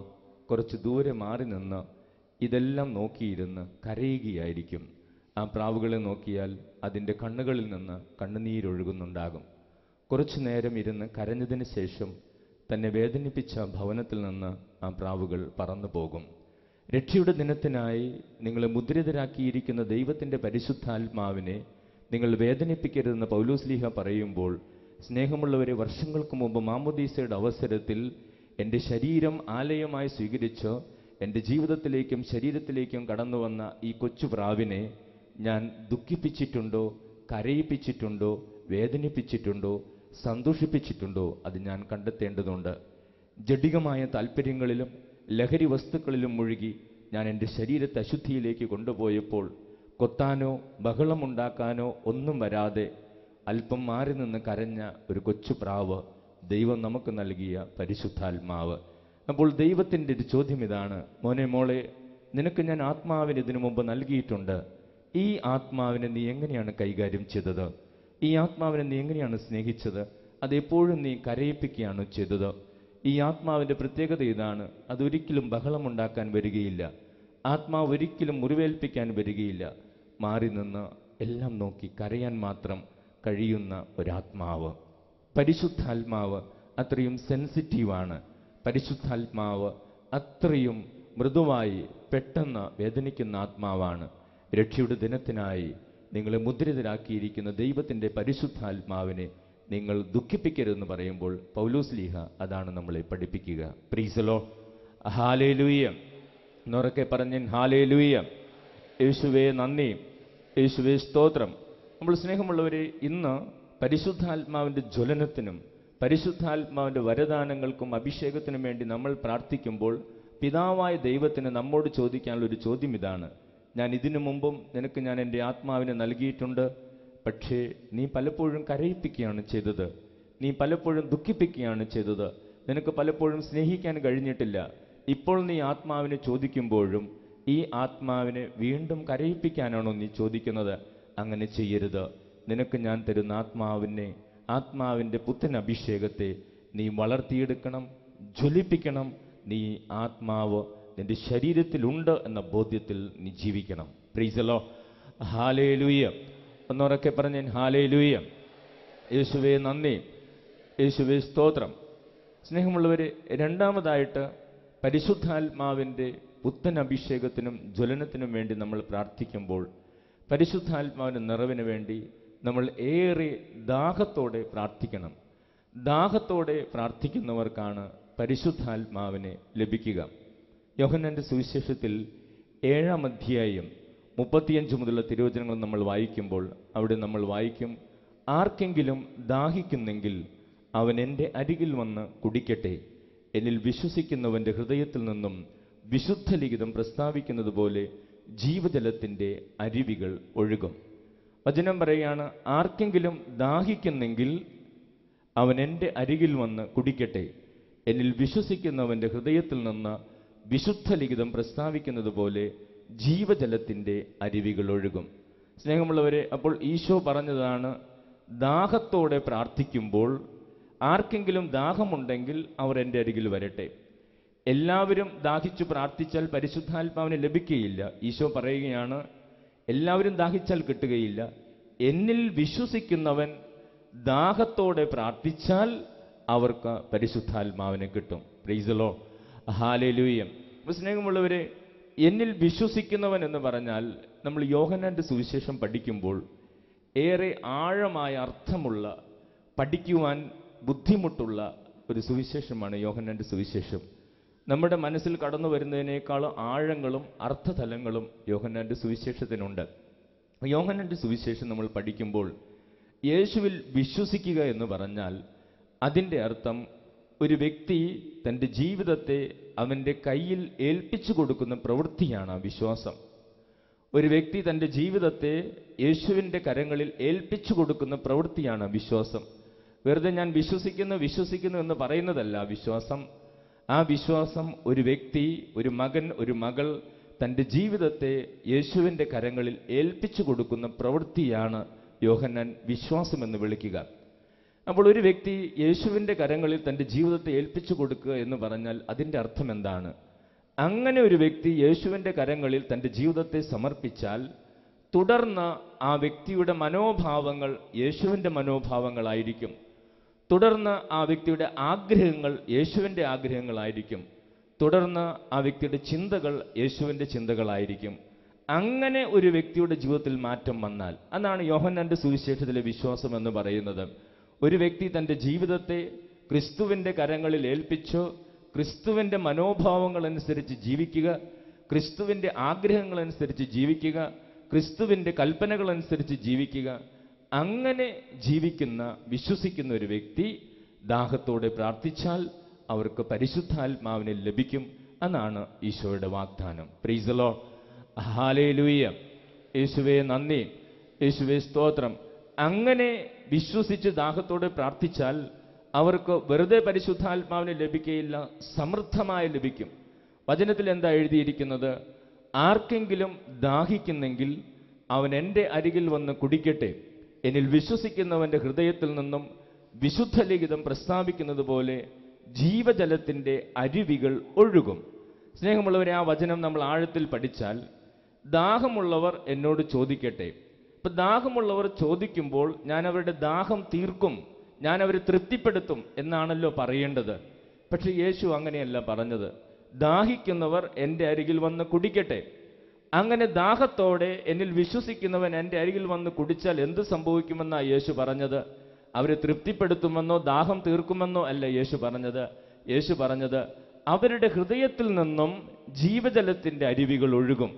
കുറച്ച് ദൂരെ മാറി നിന്ന് ഇതെല്ലാം നോക്കിയിരുന്ന് കരയുകയായിരിക്കും. ആ പ്രാവുകളെ നോക്കിയാൽ അതിൻ്റെ കണ്ണുകളിൽ നിന്ന് കണ്ണുനീരൊഴുകുന്നുണ്ടാകും. കുറച്ചു നേരം ഇരുന്ന് കരഞ്ഞതിന് ശേഷം തന്നെ വേദനിപ്പിച്ച ഭവനത്തിൽ നിന്ന് ആ പ്രാവുകൾ പറന്നു പോകും. രക്ഷയുടെ ദിനത്തിനായി നിങ്ങളെ മുദ്രിതരാക്കിയിരിക്കുന്ന ദൈവത്തിൻ്റെ പരിശുദ്ധാത്മാവിനെ നിങ്ങൾ വേദനിപ്പിക്കരുതെന്ന് പൗലോസ്ലീഹ പറയുമ്പോൾ, സ്നേഹമുള്ളവരെ, വർഷങ്ങൾക്ക് മുമ്പ് മാമോദീസയുടെ അവസരത്തിൽ എൻ്റെ ശരീരം ആലയമായി സ്വീകരിച്ച് എൻ്റെ ജീവിതത്തിലേക്കും ശരീരത്തിലേക്കും കടന്നു വന്ന ഈ കൊച്ചു പ്രാവിനെ ഞാൻ ദുഃഖിപ്പിച്ചിട്ടുണ്ടോ, കരയിപ്പിച്ചിട്ടുണ്ടോ, വേദനിപ്പിച്ചിട്ടുണ്ടോ, സന്തോഷിപ്പിച്ചിട്ടുണ്ടോ? അത് ഞാൻ കണ്ടെത്തേണ്ടതുണ്ട്. ജഡികമായ താല്പര്യങ്ങളിലും ലഹരി വസ്തുക്കളിലും മുഴുകി ഞാൻ എൻ്റെ ശരീരത്തെ അശുദ്ധിയിലേക്ക് കൊണ്ടുപോയപ്പോൾ കൊത്താനോ ബഹളമുണ്ടാക്കാനോ ഒന്നും വരാതെ അല്പം മാറി നിന്ന് കരഞ്ഞ ഒരു കൊച്ചു പ്രാവ് ദൈവം നമുക്ക് നൽകിയ പരിശുദ്ധാത്മാവ്. അപ്പോൾ ദൈവത്തിൻ്റെ ഒരു ചോദ്യം ഇതാണ്: മോനെ, മോളെ, നിനക്ക് ഞാൻ ആത്മാവിന് ഇതിനു മുമ്പ് നൽകിയിട്ടുണ്ട്. ഈ ആത്മാവിനെ നീ എങ്ങനെയാണ് കൈകാര്യം ചെയ്തത്? ഈ ആത്മാവിനെ നീ എങ്ങനെയാണ് സ്നേഹിച്ചത്? അതെപ്പോഴും നീ കരയിപ്പിക്കുകയാണ് ചെയ്തത്. ഈ ആത്മാവിൻ്റെ പ്രത്യേകത ഇതാണ്: അതൊരിക്കലും ബഹളമുണ്ടാക്കാൻ വരികയില്ല. ആത്മാവ് ഒരിക്കലും മുറിവേൽപ്പിക്കാൻ വരികയില്ല. മാറി നിന്ന് എല്ലാം നോക്കി കരയാൻ മാത്രം കഴിയുന്ന ഒരാത്മാവ്. പരിശുദ്ധാത്മാവ് അത്രയും സെൻസിറ്റീവാണ്. പരിശുദ്ധാത്മാവ് അത്രയും മൃദുവായി പെട്ടെന്ന് വേദനിക്കുന്ന ആത്മാവാണ്. രക്ഷയുടെ ദിനത്തിനായി നിങ്ങളെ മുദ്രിതരാക്കിയിരിക്കുന്ന ദൈവത്തിൻ്റെ പരിശുദ്ധാത്മാവിനെ നിങ്ങൾ ദുഃഖിപ്പിക്കരുതെന്ന് പറയുമ്പോൾ പൗലോസ്ലീഹ അതാണ് നമ്മളെ പഠിപ്പിക്കുക. Price the lord. ഹല്ലേലൂയ. എന്നൊക്കെ പറഞ്ഞ് ഹല്ലേലൂയ. യേശുവേ നന്ദി, യേശുവേ സ്തോത്രം. നമ്മൾ സ്നേഹമുള്ളവരെ, ഇന്ന് പരിശുദ്ധാത്മാവിൻ്റെ ജ്വലനത്തിനും പരിശുദ്ധാത്മാവിൻ്റെ വരദാനങ്ങൾക്കും അഭിഷേകത്തിനും വേണ്ടി നമ്മൾ പ്രാർത്ഥിക്കുമ്പോൾ പിതാവായ ദൈവത്തിന് നമ്മോട് ചോദിക്കാനുള്ളൊരു ചോദ്യം ഇതാണ്: ഞാൻ ഇതിനു മുമ്പും നിനക്ക് ഞാൻ എൻ്റെ ആത്മാവിനെ നൽകിയിട്ടുണ്ട്, പക്ഷേ നീ പലപ്പോഴും കരയിപ്പിക്കുകയാണ് ചെയ്തത്, നീ പലപ്പോഴും ദുഃഖിപ്പിക്കുകയാണ് ചെയ്തത്, നിനക്ക് പലപ്പോഴും സ്നേഹിക്കാൻ കഴിഞ്ഞിട്ടില്ല. ഇപ്പോൾ നീ ആത്മാവിനെ ചോദിക്കുമ്പോഴും ഈ ആത്മാവിനെ വീണ്ടും കരയിപ്പിക്കാനാണോ നീ ചോദിക്കുന്നത്? അങ്ങനെ ചെയ്യരുത്. നിനക്ക് ഞാൻ തരുന്ന ആത്മാവിൻ്റെ പുത്തൻ അഭിഷേകത്തെ നീ വളർത്തിയെടുക്കണം, ജ്വലിപ്പിക്കണം. നീ ആത്മാവ് നിന്റെ ശരീരത്തിലുണ്ട് എന്ന ബോധ്യത്തിൽ നീ ജീവിക്കണം. Praise the lord. ഹല്ലേലൂയ. ഒന്നുറക്കെ പറഞ്ഞേൻ ഹല്ലേലൂയ. യേശുവേ നന്ദി, യേശുവേ സ്തോത്രം. സ്നേഹമുള്ളവരെ, രണ്ടാമതായിട്ട് പരിശുദ്ധാത്മാവിൻ്റെ പുത്തൻ അഭിഷേകത്തിനും ജ്വലനത്തിനും വേണ്ടി നമ്മൾ പ്രാർത്ഥിക്കുമ്പോൾ, പരിശുദ്ധാത്മാവിൻ്റെ നിറവിന് വേണ്ടി നമ്മൾ ഏറെ ദാഹത്തോടെ പ്രാർത്ഥിക്കണം. ദാഹത്തോടെ പ്രാർത്ഥിക്കുന്നവർക്കാണ് പരിശുദ്ധാത്മാവിനെ ലഭിക്കുക. യോഹന്നാന്റെ സുവിശേഷത്തിൽ 7-ാം അധ്യായം 35 മുതലുള്ള തിരുവചനങ്ങൾ നമ്മൾ വായിക്കുമ്പോൾ അവിടെ നമ്മൾ വായിക്കും: ആർക്കെങ്കിലും ദാഹിക്കുന്നെങ്കിൽ അവൻ എൻ്റെ അരികിൽ വന്ന് കുടിക്കട്ടെ. എന്നിൽ വിശ്വസിക്കുന്നവൻ്റെ ഹൃദയത്തിൽ നിന്നും വിശുദ്ധ ലിഖിതം പ്രസ്താവിക്കുന്നത് പോലെ ജീവജലത്തിൻ്റെ അരുവികൾ ഒഴുകും. വചനം പറയുകയാണ്, ആർക്കെങ്കിലും ദാഹിക്കുന്നെങ്കിൽ അവൻ എൻ്റെ അരികിൽ വന്ന് കുടിക്കട്ടെ. എന്നിൽ വിശ്വസിക്കുന്നവൻ്റെ ഹൃദയത്തിൽ നിന്ന് വിശുദ്ധ ലിഖിതം പ്രസ്താവിക്കുന്നത് പോലെ ജീവജലത്തിൻ്റെ അരുവികൾ ഒഴുകും. സ്നേഹമുള്ളവരെ, അപ്പോൾ ഈശോ പറഞ്ഞതാണ്, ദാഹത്തോടെ പ്രാർത്ഥിക്കുമ്പോൾ ആർക്കെങ്കിലും ദാഹമുണ്ടെങ്കിൽ അവർ എൻ്റെ അരികിൽ വരട്ടെ. എല്ലാവരും ദാഹിച്ചു പ്രാർത്ഥിച്ചാൽ പരിശുദ്ധാത്മാവിനെ ലഭിക്കുകയില്ല. ഈശോ പറയുകയാണ്, എല്ലാവരും ദാഹിച്ചാൽ കിട്ടുകയില്ല. എന്നിൽ വിശ്വസിക്കുന്നവൻ ദാഹത്തോടെ പ്രാർത്ഥിച്ചാൽ അവർക്ക് പരിശുദ്ധാത്മാവിനെ കിട്ടും. Price the lord. ഹല്ലേലൂയ. സ്നേഹമുള്ളവരെ, എന്നിൽ വിശ്വസിക്കുന്നവൻ എന്ന് പറഞ്ഞാൽ നമ്മൾ യോഹന്നാന്റെ സുവിശേഷം പഠിക്കുമ്പോൾ ഏറെ ആഴമായ അർത്ഥമുള്ള, പഠിക്കുവാൻ ബുദ്ധിമുട്ടുള്ള ഒരു സുവിശേഷമാണ് യോഹന്നാന്റെ സുവിശേഷം. നമ്മുടെ മനസ്സിൽ കടന്നു വരുന്നതിനേക്കാളും ആഴങ്ങളും അർത്ഥതലങ്ങളും യോഹന്നാന്റെ സുവിശേഷത്തിനുണ്ട്. യോഹന്നാന്റെ സുവിശേഷം നമ്മൾ പഠിക്കുമ്പോൾ യേശുവിൽ വിശ്വസിക്കുക എന്ന് പറഞ്ഞാൽ അതിൻ്റെ അർത്ഥം ഒരു വ്യക്തി തൻ്റെ ജീവിതത്തെ അവൻ്റെ കയ്യിൽ ഏൽപ്പിച്ചു കൊടുക്കുന്ന പ്രവൃത്തിയാണ് വിശ്വാസം. ഒരു വ്യക്തി തൻ്റെ ജീവിതത്തെ യേശുവിൻ്റെ കരങ്ങളിൽ ഏൽപ്പിച്ചു കൊടുക്കുന്ന പ്രവൃത്തിയാണ് വിശ്വാസം. വെറുതെ ഞാൻ വിശ്വസിക്കുന്നു എന്ന് പറയുന്നതല്ല വിശ്വാസം. ആ വിശ്വാസം ഒരു വ്യക്തി, ഒരു മകൻ, ഒരു മകൾ തൻ്റെ ജീവിതത്തെ യേശുവിൻ്റെ കരങ്ങളിൽ ഏൽപ്പിച്ചു കൊടുക്കുന്ന പ്രവൃത്തിയാണ് യോഹന്നാൻ വിശ്വാസം എന്ന് വിളിക്കുക. അപ്പോൾ ഒരു വ്യക്തി യേശുവിൻ്റെ കരങ്ങളിൽ തൻ്റെ ജീവിതത്തെ ഏൽപ്പിച്ചു കൊടുക്കുക എന്ന് പറഞ്ഞാൽ അതിൻ്റെ അർത്ഥം എന്താണ്? അങ്ങനെ ഒരു വ്യക്തി യേശുവിൻ്റെ കരങ്ങളിൽ തൻ്റെ ജീവിതത്തെ സമർപ്പിച്ചാൽ തുടർന്ന് ആ വ്യക്തിയുടെ മനോഭാവങ്ങൾ യേശുവിൻ്റെ മനോഭാവങ്ങളായിരിക്കും. തുടർന്ന് ആ വ്യക്തിയുടെ ആഗ്രഹങ്ങൾ യേശുവിൻ്റെ ആഗ്രഹങ്ങളായിരിക്കും. തുടർന്ന് ആ വ്യക്തിയുടെ ചിന്തകൾ യേശുവിൻ്റെ ചിന്തകളായിരിക്കും. അങ്ങനെ ഒരു വ്യക്തിയുടെ ജീവിതത്തിൽ മാറ്റം വന്നാൽ അതാണ് യോഹന്നാന്റെ സുവിശേഷത്തിലെ വിശ്വാസം എന്ന് പറയുന്നത്. ഒരു വ്യക്തി തൻ്റെ ജീവിതത്തെ ക്രിസ്തുവിൻ്റെ കരങ്ങളിൽ ഏൽപ്പിച്ചു ക്രിസ്തുവിൻ്റെ മനോഭാവങ്ങൾ അനുസരിച്ച് ജീവിക്കുക, ക്രിസ്തുവിൻ്റെ ആഗ്രഹങ്ങൾ അനുസരിച്ച് ജീവിക്കുക, ക്രിസ്തുവിൻ്റെ കൽപ്പനകൾ അനുസരിച്ച് ജീവിക്കുക. അങ്ങനെ ജീവിക്കുന്ന, വിശ്വസിക്കുന്ന ഒരു വ്യക്തി ദാഹത്തോടെ പ്രാർത്ഥിച്ചാൽ അവർക്ക് പരിശുദ്ധാത്മാവിനെ ലഭിക്കും. എന്നാണ് ഈശോയുടെ വാഗ്ദാനം. Price the lord. ഹല്ലേലൂയ. യേശുവേ നന്ദി, യേശുവേ സ്തോത്രം. അങ്ങനെ വിശ്വസിച്ച് ദാഹത്തോടെ പ്രാർത്ഥിച്ചാൽ അവർക്ക് വെറുതെ പരിശുദ്ധാത്മാവിനെ ലഭിക്കുകയില്ല, സമൃദ്ധമായി ലഭിക്കും. വചനത്തിൽ എന്താ എഴുതിയിരിക്കുന്നത്? ആർക്കെങ്കിലും ദാഹിക്കുന്നെങ്കിൽ അവൻ എൻ്റെ അരികിൽ വന്ന് കുടിക്കട്ടെ. എന്നിൽ വിശ്വസിക്കുന്നവൻ്റെ ഹൃദയത്തിൽ നിന്നും വിശുദ്ധ ലിഖിതം പ്രസ്താവിക്കുന്നത് പോലെ ജീവജലത്തിൻ്റെ അരുവികൾ ഒഴുകും. സ്നേഹമുള്ളവരെ, ആ വചനം നമ്മൾ ആഴത്തിൽ പഠിച്ചാൽ ദാഹമുള്ളവർ എന്നോട് ചോദിക്കട്ടെ. ഇപ്പം ദാഹമുള്ളവർ ചോദിക്കുമ്പോൾ ഞാൻ അവരുടെ ദാഹം തീർക്കും, ഞാൻ അവരെ തൃപ്തിപ്പെടുത്തും എന്നാണല്ലോ പറയേണ്ടത്. പക്ഷെ യേശു അങ്ങനെയല്ല പറഞ്ഞത്. ദാഹിക്കുന്നവർ എൻ്റെ അരികിൽ വന്ന് കുടിക്കട്ടെ. അങ്ങനെ ദാഹത്തോടെ എന്നിൽ വിശ്വസിക്കുന്നവൻ എൻ്റെ അരികിൽ വന്ന് കുടിച്ചാൽ എന്ത് സംഭവിക്കുമെന്നാണ് യേശു പറഞ്ഞത്? അവരെ തൃപ്തിപ്പെടുത്തുമെന്നോ ദാഹം തീർക്കുമെന്നോ അല്ല യേശു പറഞ്ഞത്. യേശു പറഞ്ഞത് അവരുടെ ഹൃദയത്തിൽ നിന്നും ജീവജലത്തിൻ്റെ അരുവികൾ ഒഴുകും.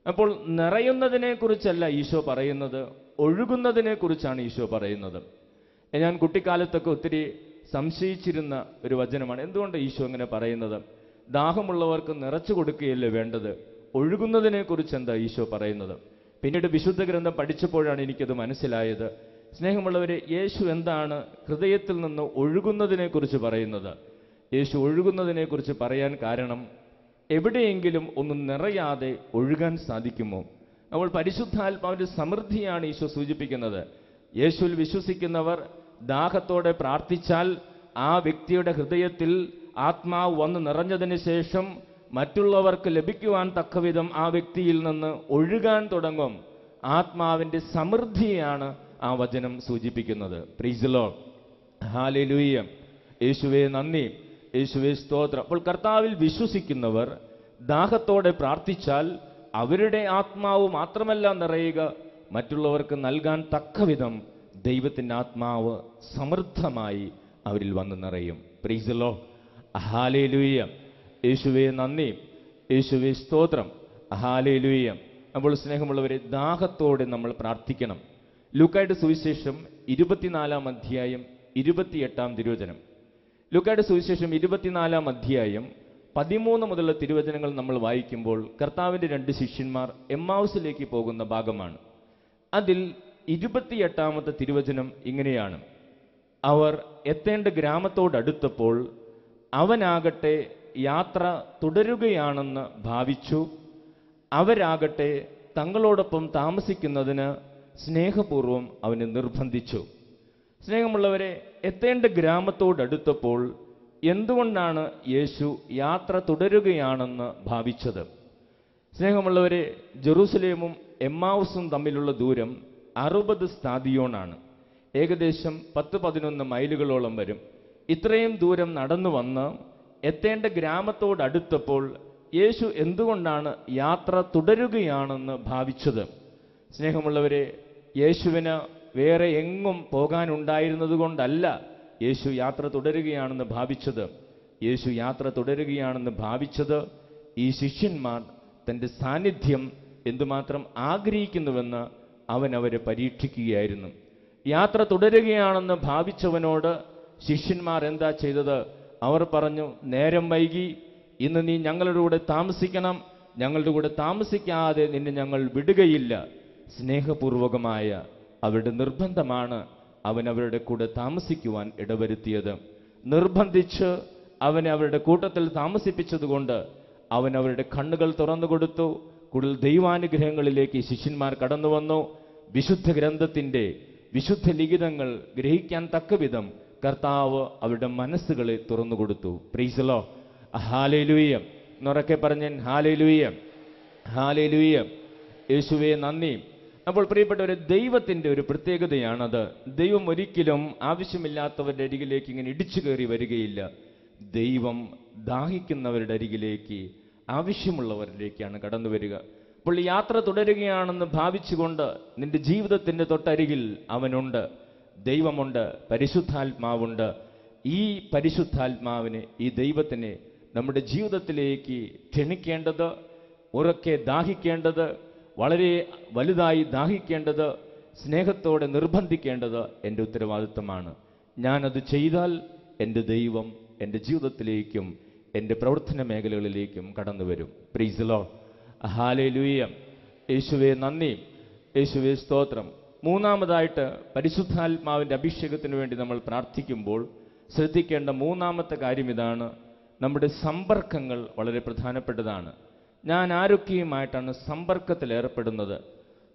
അപ്പോൾ നിറയുന്നതിനെ കുറിച്ചല്ല ഈശോ പറയുന്നത്, ഒഴുകുന്നതിനെ കുറിച്ചാണ് ഈശോ പറയുന്നത്. ഞാൻ കുട്ടിക്കാലത്തൊക്കെ ഒത്തിരി സംശയിച്ചിരുന്ന ഒരു വചനമാണ്. എന്തുകൊണ്ട് ഈശോ അങ്ങനെ പറയുന്നത്? ദാഹമുള്ളവർക്ക് നിറച്ചു കൊടുക്കുകയല്ലേ വേണ്ടത്? ഒഴുകുന്നതിനെ കുറിച്ച് എന്താ ഈശോ പറയുന്നത്? പിന്നീട് വിശുദ്ധ ഗ്രന്ഥം പഠിച്ചപ്പോഴാണ് എനിക്കത് മനസ്സിലായത്. സ്നേഹമുള്ളവരെ, യേശു എന്താണ് ഹൃദയത്തിൽ നിന്ന് ഒഴുകുന്നതിനെ കുറിച്ച് പറയുന്നത്? യേശു ഒഴുകുന്നതിനെ കുറിച്ച് പറയാൻ കാരണം, എവിടെയെങ്കിലും ഒന്നും നിറയാതെ ഒഴുകാൻ സാധിക്കുമോ? അപ്പോൾ പരിശുദ്ധാത്മാവിന്റെ സമൃദ്ധിയാണ് ഈശോ സൂചിപ്പിക്കുന്നത്. യേശുവിൽ വിശ്വസിക്കുന്നവർ ദാഹത്തോടെ പ്രാർത്ഥിച്ചാൽ ആ വ്യക്തിയുടെ ഹൃദയത്തിൽ ആത്മാവ് വന്ന് നിറഞ്ഞതിന് ശേഷം മറ്റുള്ളവർക്ക് ലഭിക്കുവാൻ തക്കവിധം ആ വ്യക്തിയിൽ നിന്ന് ഒഴുകാൻ തുടങ്ങും. ആത്മാവിന്റെ സമൃദ്ധിയാണ് ആ വചനം സൂചിപ്പിക്കുന്നത്. Price the lord, hallelujah. യേശുവേ നന്ദി, യേശുവേ സ്തോത്രം. അപ്പോൾ കർത്താവിൽ വിശ്വസിക്കുന്നവർ ദാഹത്തോടെ പ്രാർത്ഥിച്ചാൽ അവരുടെ ആത്മാവ് മാത്രമല്ല നിറയുക, മറ്റുള്ളവർക്ക് നൽകാൻ തക്കവിധം ദൈവത്തിൻ്റെ ആത്മാവ് സമൃദ്ധമായി അവരിൽ വന്ന് നിറയും. Price the lord, hallelujah. യേശുവേ നന്ദി, യേശുവേ സ്തോത്രം, ഹല്ലേലൂയ. അപ്പോൾ സ്നേഹമുള്ളവരെ, ദാഹത്തോടെ നമ്മൾ പ്രാർത്ഥിക്കണം. ലൂക്കായുടെ സുവിശേഷം 24 അധ്യായം 28 തിരുവചനം. ലൂക്കായുടെ സുവിശേഷം 24 അധ്യായം 13 മുതലുള്ള തിരുവചനങ്ങൾ നമ്മൾ വായിക്കുമ്പോൾ കർത്താവിൻ്റെ 2 ശിഷ്യന്മാർ എമ്മാവുസിലേക്ക് പോകുന്ന ഭാഗമാണ്. അതിൽ 28 തിരുവചനം ഇങ്ങനെയാണ്: അവർ എത്തേണ്ട ഗ്രാമത്തോടടുത്തപ്പോൾ അവനാകട്ടെ യാത്ര തുടരുകയാണെന്ന് ഭാവിച്ചു. അവരാകട്ടെ തങ്ങളോടൊപ്പം താമസിക്കുന്നതിന് സ്നേഹപൂർവം അവനെ നിർബന്ധിച്ചു. സ്നേഹമുള്ളവരെ, എത്തേണ്ട ഗ്രാമത്തോടടുത്തപ്പോൾ എന്തുകൊണ്ടാണ് യേശു യാത്ര തുടരുകയാണെന്ന് ഭാവിച്ചത്? സ്നേഹമുള്ളവരെ, ജെറൂസലേമും എമ്മാവുസും തമ്മിലുള്ള ദൂരം 60 സ്ഥാദിയോണാണ്. ഏകദേശം 10-11 മൈലുകളോളം വരും. ഇത്രയും ദൂരം നടന്നു വന്ന് എത്തേണ്ട ഗ്രാമത്തോടടുത്തപ്പോൾ യേശു എന്തുകൊണ്ടാണ് യാത്ര തുടരുകയാണെന്ന് ഭാവിച്ചത്? സ്നേഹമുള്ളവരെ, യേശുവിന് വേറെ എങ്ങും പോകാനുണ്ടായിരുന്നത് കൊണ്ടല്ല യേശു യാത്ര തുടരുകയാണെന്ന് ഭാവിച്ചത്. യേശു യാത്ര തുടരുകയാണെന്ന് ഭാവിച്ചത് ഈ ശിഷ്യന്മാർ തൻ്റെ സാന്നിധ്യം എന്തുമാത്രം ആഗ്രഹിക്കുന്നുവെന്ന് അവൻ അവരെ പരീക്ഷിക്കുകയായിരുന്നു. യാത്ര തുടരുകയാണെന്ന് ഭാവിച്ചവനോട് ശിഷ്യന്മാർ എന്താ ചെയ്തത്? അവർ പറഞ്ഞു, നേരം വൈകി, ഇന്ന് നീ ഞങ്ങളുടെ കൂടെ താമസിക്കണം, ഞങ്ങളുടെ കൂടെ താമസിക്കാതെ നിന്നെ ഞങ്ങൾ വിടുകയില്ല. സ്നേഹപൂർവകമായ അവരുടെ നിർബന്ധമാണ് അവൻ അവരുടെ കൂടെ താമസിക്കുവാൻ ഇടവരുത്തിയത്. നിർബന്ധിച്ച് അവനെ അവരുടെ കൂട്ടത്തിൽ താമസിപ്പിച്ചതുകൊണ്ട് അവൻ അവരുടെ കണ്ണുകൾ തുറന്നു കൊടുത്തു. കൂടുതൽ ദൈവാനുഗ്രഹങ്ങളിലേക്ക് ശിഷ്യന്മാർ കടന്നു വന്നു. വിശുദ്ധ ഗ്രന്ഥത്തിൻ്റെ വിശുദ്ധ ലിഖിതങ്ങൾ ഗ്രഹിക്കാൻ തക്കവിധം കർത്താവ് അവരുടെ മനസ്സുകളെ തുറന്നു കൊടുത്തു. Praise the lord, hallelujah. എന്നുറക്കെ പറഞ്ഞൻ ഹല്ലേലൂയ, ഹല്ലേലൂയ. യേശുവേ നന്ദി. അപ്പോൾ പ്രിയപ്പെട്ടവരെ, ദൈവത്തിൻ്റെ ഒരു പ്രത്യേകതയാണത്. ദൈവം ഒരിക്കലും ആവശ്യമില്ലാത്തവരുടെ അരികിലേക്ക് ഇങ്ങനെ ഇടിച്ചു കയറി വരികയില്ല. ദൈവം ദാഹിക്കുന്നവരുടെ അരികിലേക്ക്, ആവശ്യമുള്ളവരിലേക്കാണ് കടന്നു വരിക. അപ്പോൾ യാത്ര തുടരുകയാണെന്ന് ഭാവിച്ചുകൊണ്ട് നിന്റെ ജീവിതത്തിൻ്റെ തൊട്ടരികിൽ അവനുണ്ട്, ദൈവമുണ്ട്, പരിശുദ്ധാത്മാവുണ്ട്. ഈ പരിശുദ്ധാത്മാവിനെ, ഈ ദൈവത്തിനെ നമ്മുടെ ജീവിതത്തിലേക്ക് ക്ഷണിക്കേണ്ടത്, ഉറക്കെ ദാഹിക്കേണ്ടത്, വളരെ വലുതായി ദാഹിക്കേണ്ടത്, സ്നേഹത്തോടെ നിർബന്ധിക്കേണ്ടത് എൻ്റെ ഉത്തരവാദിത്തമാണ്. ഞാനത് ചെയ്താൽ എൻ്റെ ദൈവം എൻ്റെ ജീവിതത്തിലേക്കും എൻ്റെ പ്രവർത്തന മേഖലകളിലേക്കും കടന്നു വരും. Price the lord, hallelujah. യേശുവേ നന്ദി, യേശുവേ സ്തോത്രം. മൂന്നാമതായിട്ട് പരിശുദ്ധാത്മാവിൻ്റെ അഭിഷേകത്തിന് വേണ്ടി നമ്മൾ പ്രാർത്ഥിക്കുമ്പോൾ ശ്രദ്ധിക്കേണ്ട മൂന്നാമത്തെ കാര്യം ഇതാണ്: നമ്മുടെ സമ്പർക്കങ്ങൾ വളരെ പ്രധാനപ്പെട്ടതാണ്. ഞാൻ ആരൊക്കെയുമായിട്ടാണ് സമ്പർക്കത്തിൽ ഏർപ്പെടുന്നത്?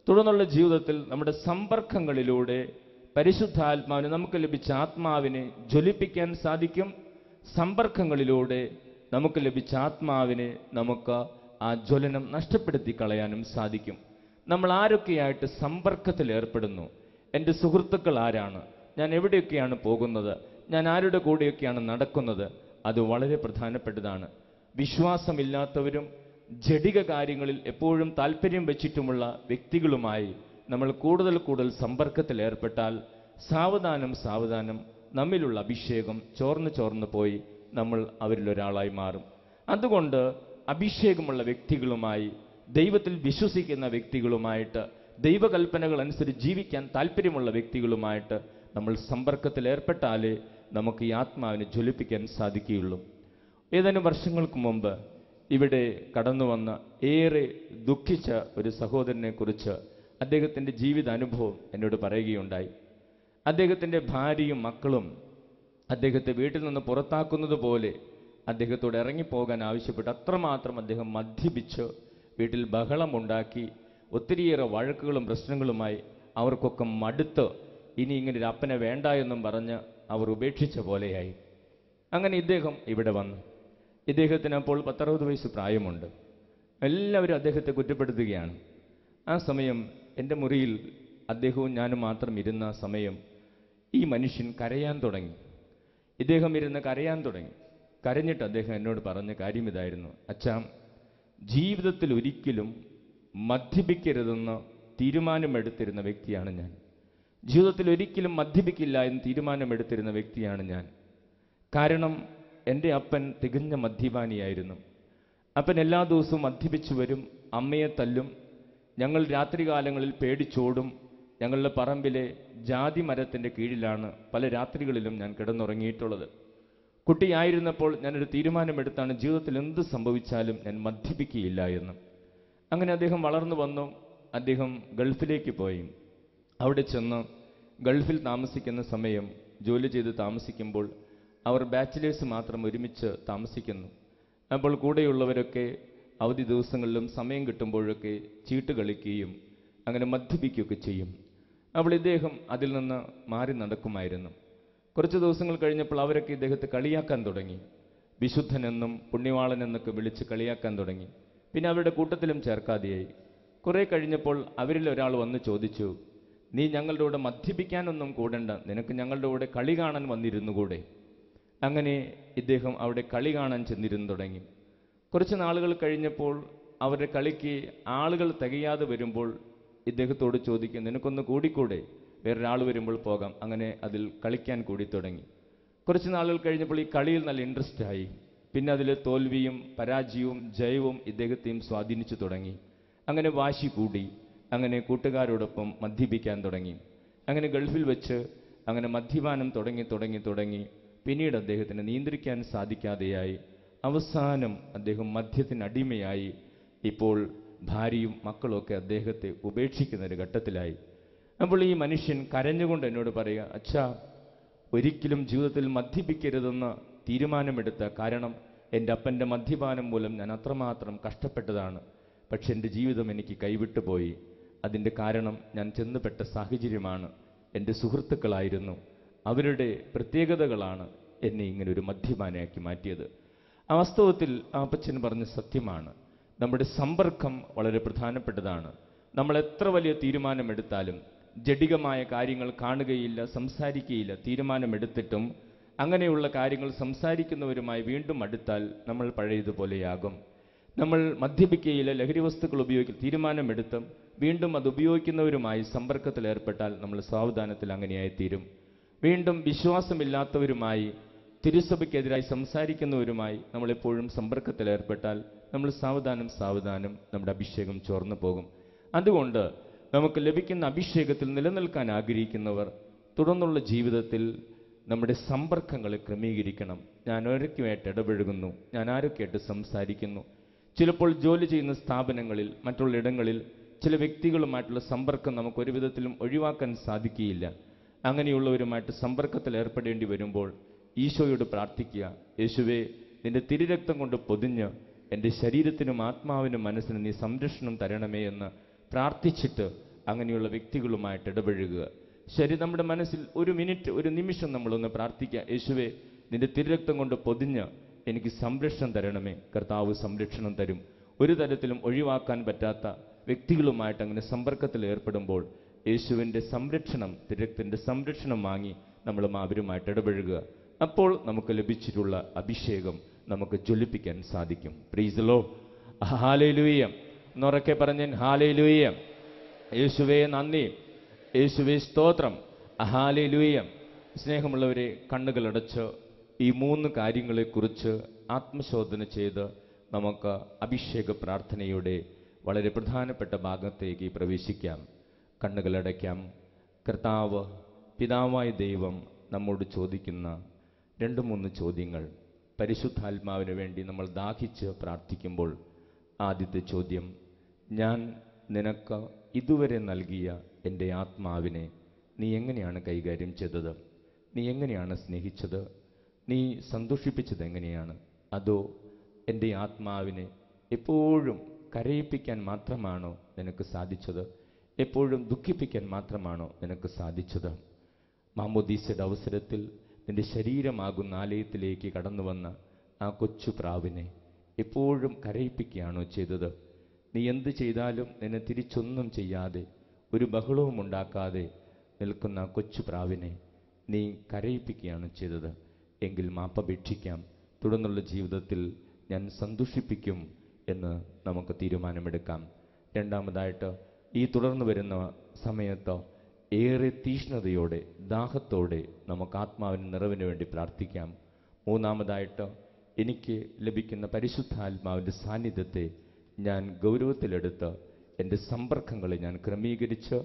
തുടർന്നുള്ള ജീവിതത്തിൽ നമ്മുടെ സമ്പർക്കങ്ങളിലൂടെ പരിശുദ്ധാത്മാവിന്, നമുക്ക് ലഭിച്ച ആത്മാവിനെ ജ്വലിപ്പിക്കാൻ സാധിക്കും. സമ്പർക്കങ്ങളിലൂടെ നമുക്ക് ലഭിച്ച ആത്മാവിനെ നമുക്ക് ആ ജ്വലനം നഷ്ടപ്പെടുത്തി കളയാനും സാധിക്കും. നമ്മൾ ആരൊക്കെയായിട്ട് സമ്പർക്കത്തിൽ ഏർപ്പെടുന്നു? എൻ്റെ സുഹൃത്തുക്കൾ ആരാണ്? ഞാൻ എവിടെയൊക്കെയാണ് പോകുന്നത്? ഞാൻ ആരുടെ കൂടെയൊക്കെയാണ് നടക്കുന്നത്? അത് വളരെ പ്രധാനപ്പെട്ടതാണ്. വിശ്വാസമില്ലാത്തവരും ജഡിക കാര്യങ്ങളിൽ എപ്പോഴും താല്പര്യം വെച്ചിട്ടുമുള്ള വ്യക്തികളുമായി നമ്മൾ കൂടുതൽ കൂടുതൽ സമ്പർക്കത്തിൽ ഏർപ്പെട്ടാൽ സാവധാനം നമ്മിലുള്ള അഭിഷേകം ചോർന്ന് പോയി നമ്മൾ അവരിലൊരാളായി മാറും. അതുകൊണ്ട് അഭിഷേകമുള്ള വ്യക്തികളുമായി, ദൈവത്തിൽ വിശ്വസിക്കുന്ന വ്യക്തികളുമായിട്ട്, ദൈവകൽപ്പനകൾ അനുസരിച്ച് ജീവിക്കാൻ താല്പര്യമുള്ള വ്യക്തികളുമായിട്ട് നമ്മൾ സമ്പർക്കത്തിൽ ഏർപ്പെട്ടാലേ നമുക്ക് ഈ ആത്മാവിനെ ജ്വലിപ്പിക്കാൻ സാധിക്കുകയുള്ളൂ. ഏതാനും വർഷങ്ങൾക്ക് മുമ്പ് ഇവിടെ കടന്നു വന്ന ഏറെ ദുഃഖിച്ച ഒരു സഹോദരനെ കുറിച്ച് അദ്ദേഹത്തിൻ്റെ ജീവിതാനുഭവം എന്നോട് പറയുകയുണ്ടായി. അദ്ദേഹത്തിൻ്റെ ഭാര്യയും മക്കളും അദ്ദേഹത്തെ വീട്ടിൽ നിന്ന് പുറത്താക്കുന്നത് പോലെ അദ്ദേഹത്തോട് ഇറങ്ങിപ്പോകാൻ ആവശ്യപ്പെട്ട് അത്രമാത്രം അദ്ദേഹം മദ്യപിച്ച് വീട്ടിൽ ബഹളമുണ്ടാക്കി ഒത്തിരിയേറെ വഴക്കുകളും പ്രശ്നങ്ങളുമായി അവർക്കൊക്കെ മടുത്ത് ഇനി ഇങ്ങനൊരു അപ്പനെ വേണ്ട എന്നും പറഞ്ഞ് അവർ ഉപേക്ഷിച്ച പോലെയായി. അങ്ങനെ ഇദ്ദേഹം ഇവിടെ വന്നു. ഇദ്ദേഹത്തിന് അപ്പോൾ 10-60 വയസ്സ് പ്രായമുണ്ട്. എല്ലാവരും അദ്ദേഹത്തെ കുറ്റപ്പെടുത്തുകയാണ്. ആ സമയം എൻ്റെ മുറിയിൽ അദ്ദേഹവും ഞാനും മാത്രം ഇരുന്ന സമയം ഈ മനുഷ്യൻ കരയാൻ തുടങ്ങി. ഇദ്ദേഹം ഇരുന്ന് കരയാൻ തുടങ്ങി. കരഞ്ഞിട്ട് അദ്ദേഹം എന്നോട് പറഞ്ഞ കാര്യം ഇതായിരുന്നു: അച്ഛാ, ജീവിതത്തിൽ ഒരിക്കലും മദ്യപിക്കരുതെന്ന് തീരുമാനമെടുത്തിരുന്ന വ്യക്തിയാണ് ഞാൻ. ജീവിതത്തിൽ ഒരിക്കലും മദ്യപിക്കില്ല എന്ന് തീരുമാനമെടുത്തിരുന്ന വ്യക്തിയാണ് ഞാൻ. കാരണം എൻ്റെ അപ്പൻ തികഞ്ഞ മദ്യപാനിയായിരുന്നു. അപ്പൻ എല്ലാ ദിവസവും മദ്യപിച്ചു വരും, അമ്മയെ തല്ലും. ഞങ്ങൾ രാത്രികാലങ്ങളിൽ പേടിച്ചോടും. ഞങ്ങളുടെ പറമ്പിലെ ജാതി മരത്തിൻ്റെ കീഴിലാണ് പല രാത്രികളിലും ഞാൻ കിടന്നുറങ്ങിയിട്ടുള്ളത്. കുട്ടിയായിരുന്നപ്പോൾ ഞാനൊരു തീരുമാനമെടുത്താണ് ജീവിതത്തിൽ എന്ത് സംഭവിച്ചാലും ഞാൻ മദ്യപിക്കുകയില്ല എന്ന്. അങ്ങനെ അദ്ദേഹം വളർന്നു വന്നു. അദ്ദേഹം ഗൾഫിലേക്ക് പോയി. അവിടെ ചെന്ന് ഗൾഫിൽ താമസിക്കുന്ന സമയം ജോലി ചെയ്ത് താമസിക്കുമ്പോൾ അവർ ബാച്ചിലേഴ്സ് മാത്രം ഒരുമിച്ച് താമസിക്കുന്നു. അപ്പോൾ കൂടെയുള്ളവരൊക്കെ അവധി ദിവസങ്ങളിലും സമയം കിട്ടുമ്പോഴൊക്കെ ചീട്ട് കളിക്കുകയും അങ്ങനെ മദ്യപിക്കുകയൊക്കെ ചെയ്യും. അപ്പോൾ ഇദ്ദേഹം അതിൽ നിന്ന് മാറി നടക്കുമായിരുന്നു. കുറച്ച് ദിവസങ്ങൾ കഴിഞ്ഞപ്പോൾ അവരൊക്കെ ഇദ്ദേഹത്തെ കളിയാക്കാൻ തുടങ്ങി. വിശുദ്ധനെന്നും പുണ്യവാളനെന്നൊക്കെ വിളിച്ച് കളിയാക്കാൻ തുടങ്ങി. പിന്നെ അവരുടെ കൂട്ടത്തിലും ചേർക്കാതെയായി. കുറേ കഴിഞ്ഞപ്പോൾ അവരിൽ ഒരാൾ വന്ന് ചോദിച്ചു, നീ ഞങ്ങളുടെ കൂടെ മദ്യപിക്കാനൊന്നും കൂടണ്ട, നിനക്ക് ഞങ്ങളുടെ കൂടെ കളി കാണാൻ വന്നിരുന്നു കൂടെ? അങ്ങനെ ഇദ്ദേഹം അവിടെ കളി കാണാൻ ചെന്നിരുന്നു തുടങ്ങി. കുറച്ച് നാളുകൾ കഴിഞ്ഞപ്പോൾ അവരുടെ കളിക്ക് ആളുകൾ തികയാതെ വരുമ്പോൾ ഇദ്ദേഹത്തോട് ചോദിക്കും, നിനക്കൊന്ന് കൂടിക്കൂടെ? വേറൊരാൾ വരുമ്പോൾ പോകാം. അങ്ങനെ അതിൽ കളിക്കാൻ കൂടി തുടങ്ങി. കുറച്ച് നാളുകൾ കഴിഞ്ഞപ്പോൾ ഈ കളിയിൽ നല്ല ഇൻട്രസ്റ്റ് ആയി. പിന്നെ അതിൽ തോൽവിയും പരാജയവും ജയവും ഇദ്ദേഹത്തെയും സ്വാധീനിച്ചു തുടങ്ങി. അങ്ങനെ വാശി കൂടി. അങ്ങനെ കൂട്ടുകാരോടൊപ്പം മദ്യപിക്കാൻ തുടങ്ങി. അങ്ങനെ ഗൾഫിൽ വെച്ച് അങ്ങനെ മദ്യപാനം തുടങ്ങി പിന്നീട് അദ്ദേഹത്തിന് നിയന്ത്രിക്കാൻ സാധിക്കാതെയായി. അവസാനം അദ്ദേഹം മദ്യത്തിനടിമയായി. ഇപ്പോൾ ഭാര്യയും മക്കളുമൊക്കെ അദ്ദേഹത്തെ ഉപേക്ഷിക്കുന്ന ഒരു ഘട്ടത്തിലായി. അപ്പോൾ ഈ മനുഷ്യൻ കരഞ്ഞുകൊണ്ട് എന്നോട് പറയുക, അച്ഛാ, ഒരിക്കലും ജീവിതത്തിൽ മദ്യപിക്കരുതെന്ന് തീരുമാനമെടുത്ത കാരണം എൻ്റെ അപ്പൻ്റെ മദ്യപാനം മൂലം ഞാൻ അത്രമാത്രം കഷ്ടപ്പെട്ടതാണ്. പക്ഷെ എൻ്റെ ജീവിതം എനിക്ക് കൈവിട്ടു പോയി. അതിൻ്റെ കാരണം ഞാൻ ചെന്നുപെട്ട സാഹചര്യമാണ്. എൻ്റെ സുഹൃത്തുക്കളായിരുന്നു, അവരുടെ പ്രത്യേകതകളാണ് എന്നെ ഇങ്ങനെ ഒരു മദ്യപാനിയാക്കി മാറ്റിയത്. ആ വാസ്തവത്തിൽ ആ അപ്പച്ചൻ പറഞ്ഞ സത്യമാണ്. നമ്മുടെ സമ്പർക്കം വളരെ പ്രധാനപ്പെട്ടതാണ്. നമ്മൾ എത്ര വലിയ തീരുമാനമെടുത്താലും ജഡികമായ കാര്യങ്ങൾ കാണുകയില്ല, സംസാരിക്കുകയില്ല. തീരുമാനമെടുത്തിട്ടും അങ്ങനെയുള്ള കാര്യങ്ങൾ സംസാരിക്കുന്നവരുമായി വീണ്ടും അടുത്താൽ നമ്മൾ പഴയതുപോലെയാകും. നമ്മൾ മദ്യപിക്കുകയില്ല, ലഹരി വസ്തുക്കൾ ഉപയോഗിക്കുക, തീരുമാനമെടുത്തും വീണ്ടും അത് ഉപയോഗിക്കുന്നവരുമായി സമ്പർക്കത്തിൽ ഏർപ്പെട്ടാൽ നമ്മൾ സാവധാനത്തിൽ അങ്ങനെയായിത്തീരും. വീണ്ടും വിശ്വാസമില്ലാത്തവരുമായി, തിരുസഭയ്ക്കെതിരായി സംസാരിക്കുന്നവരുമായി നമ്മളെപ്പോഴും സമ്പർക്കത്തിൽ ഏർപ്പെട്ടാൽ നമ്മൾ സാവധാനം നമ്മുടെ അഭിഷേകം ചോർന്നു പോകും. അതുകൊണ്ട് നമുക്ക് ലഭിക്കുന്ന അഭിഷേകത്തിൽ നിലനിൽക്കാൻ ആഗ്രഹിക്കുന്നവർ തുടർന്നുള്ള ജീവിതത്തിൽ നമ്മുടെ സമ്പർക്കങ്ങളെ ക്രമീകരിക്കണം. ഞാൻ ആരൊക്കെയായിട്ട് ഇടപഴകുന്നു, ഞാൻ ആരൊക്കെയായിട്ട് സംസാരിക്കുന്നു. ചിലപ്പോൾ ജോലി ചെയ്യുന്ന സ്ഥാപനങ്ങളിൽ, മറ്റുള്ള ഇടങ്ങളിൽ ചില വ്യക്തികളുമായിട്ടുള്ള സമ്പർക്കം നമുക്ക് ഒരു വിധത്തിലും ഒഴിവാക്കാൻ സാധിക്കുകയില്ല. അങ്ങനെയുള്ളവരുമായിട്ട് സമ്പർക്കത്തിൽ ഏർപ്പെടേണ്ടി വരുമ്പോൾ ഈശോയോട് പ്രാർത്ഥിക്കുക, യേശുവേ, നിന്റെ തിരുരക്തം കൊണ്ട് പൊതിഞ്ഞ് എൻ്റെ ശരീരത്തിനും ആത്മാവിനും മനസ്സിനും നീ സംരക്ഷണം തരണമേ എന്ന് പ്രാർത്ഥിച്ചിട്ട് അങ്ങനെയുള്ള വ്യക്തികളുമായിട്ട് ഇടപഴകുക. ശരി, നമ്മുടെ മനസ്സിൽ ഒരു മിനിറ്റ്, ഒരു നിമിഷം നമ്മളൊന്ന് പ്രാർത്ഥിക്കുക, യേശുവേ, നിന്റെ തിരുരക്തം കൊണ്ട് പൊതിഞ്ഞ് എനിക്ക് സംരക്ഷണം തരണമേ. കർത്താവ് സംരക്ഷണം തരും. ഒരു തരത്തിലും ഒഴിവാക്കാൻ പറ്റാത്ത വ്യക്തികളുമായിട്ട് അങ്ങനെ സമ്പർക്കത്തിൽ ഏർപ്പെടുമ്പോൾ യേശുവിൻ്റെ സംരക്ഷണം, തിരുരക്തത്തിൻ്റെ സംരക്ഷണം വാങ്ങി നമ്മൾ അവരുമായിട്ട് ഇടപഴകുക. അപ്പോൾ നമുക്ക് ലഭിച്ചിട്ടുള്ള അഭിഷേകം നമുക്ക് ജ്വലിപ്പിക്കാൻ സാധിക്കും. Praise the lord. ഹല്ലേലൂയ. എന്നുറക്കെ പറഞ്ഞൻ ഹല്ലേലൂയ. യേശുവേ നന്ദി, യേശുവേ സ്തോത്രം, ഹല്ലേലൂയ. സ്നേഹമുള്ളവരെ, കണ്ണുകളടച്ച് ഈ 3 കാര്യങ്ങളെക്കുറിച്ച് ആത്മശോധന ചെയ്ത് നമുക്ക് അഭിഷേക പ്രാർത്ഥനയുടെ വളരെ പ്രധാനപ്പെട്ട ഭാഗത്തേക്ക് പ്രവേശിക്കാം. കണ്ണുകളടയ്ക്കാം. കർത്താവ് പിതാവായ ദൈവം നമ്മോട് ചോദിക്കുന്ന 2-3 ചോദ്യങ്ങൾ പരിശുദ്ധാത്മാവിന് വേണ്ടി നമ്മൾ ദാഹിച്ച് പ്രാർത്ഥിക്കുമ്പോൾ ആദ്യത്തെ ചോദ്യം, ഞാൻ നിനക്ക് ഇതുവരെ നൽകിയ എൻ്റെ ആത്മാവിനെ നീ എങ്ങനെയാണ് കൈകാര്യം ചെയ്തത്? നീ എങ്ങനെയാണ് സ്നേഹിച്ചത്? നീ സന്തോഷിപ്പിച്ചത് എങ്ങനെയാണ്? അതോ എൻ്റെ ആത്മാവിനെ എപ്പോഴും കരയിപ്പിക്കാൻ മാത്രമാണോ നിനക്ക് സാധിച്ചത്? എപ്പോഴും ദുഃഖിപ്പിക്കാൻ മാത്രമാണോ നിനക്ക് സാധിച്ചത്? മാമോദീസയുടെ അവസരത്തിൽ നിന്റെ ശരീരമാകുന്ന ആലയത്തിലേക്ക് കടന്നു വന്ന ആ കൊച്ചു പ്രാവിനെ എപ്പോഴും കരയിപ്പിക്കുകയാണോ ചെയ്തത്? നീ എന്ത് ചെയ്താലും നിന്നെ തിരിച്ചൊന്നും ചെയ്യാതെ, ഒരു ബഹളവും ഉണ്ടാക്കാതെ നിൽക്കുന്ന ആ കൊച്ചു പ്രാവിനെ നീ കരയിപ്പിക്കുകയാണ് ചെയ്തത്? എങ്കിൽ മാപ്പപേക്ഷിക്കാം. തുടർന്നുള്ള ജീവിതത്തിൽ ഞാൻ സന്തോഷിപ്പിക്കും എന്ന് നമുക്ക് തീരുമാനമെടുക്കാം. രണ്ടാമതായിട്ട്, ഈ തുടർന്ന് വരുന്ന സമയത്ത് ഏറെ തീഷ്ണതയോടെ, ദാഹത്തോടെ നമുക്ക് ആത്മാവിന് നിറവിന് വേണ്ടി പ്രാർത്ഥിക്കാം. മൂന്നാമതായിട്ട്, എനിക്ക് ലഭിക്കുന്ന പരിശുദ്ധാത്മാവിൻ്റെ സാന്നിധ്യത്തെ ഞാൻ ഗൗരവത്തിലെടുത്ത് എൻ്റെ സമ്പർക്കങ്ങളെ ഞാൻ ക്രമീകരിച്ച്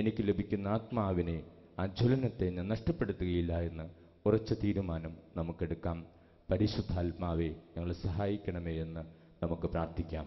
എനിക്ക് ലഭിക്കുന്ന ആത്മാവിനെ, ആ ജ്വലനത്തെ ഞാൻ നഷ്ടപ്പെടുത്തുകയില്ല എന്ന് ഉറച്ച തീരുമാനം നമുക്കെടുക്കാം. പരിശുദ്ധാത്മാവെ ഞങ്ങളെ സഹായിക്കണമേ എന്ന് നമുക്ക് പ്രാർത്ഥിക്കാം.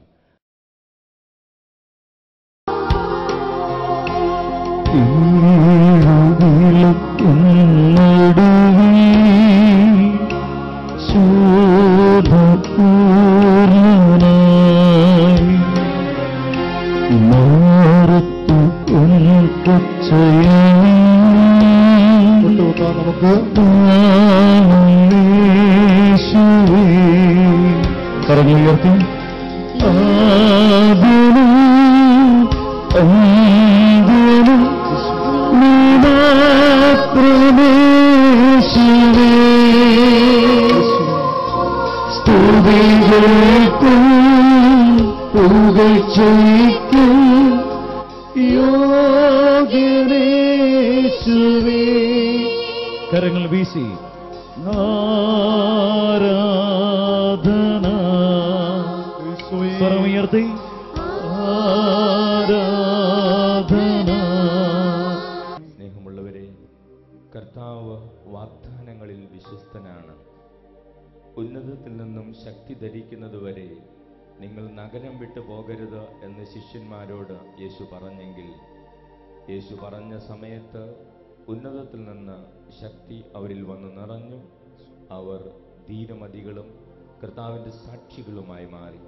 കരങ്ങളുയർത്തി കരങ്ങൾ വീശി ആരാധന സ്വരമുയർത്തി ആരാധന. സ്നേഹമുള്ളവരെ, കർത്താവ് വാഗ്ദാനങ്ങളിൽ വിശ്വസ്തനാണ്. ഉന്നതത്തിൽ നിന്നും ശക്തി ധരിക്കുന്നതുവരെ നിങ്ങൾ നഗരം വിട്ടു പോകരുത് എന്ന് ശിഷ്യന്മാരോട് യേശു പറഞ്ഞെങ്കിൽ, യേശു പറഞ്ഞ സമയത്ത് ഉന്നതത്തിൽ നിന്ന് ശക്തി അവരിൽ വന്ന് നിറഞ്ഞു. അവർ ധീരമതികളും കർത്താവിൻ്റെ സാക്ഷികളുമായി മാറി.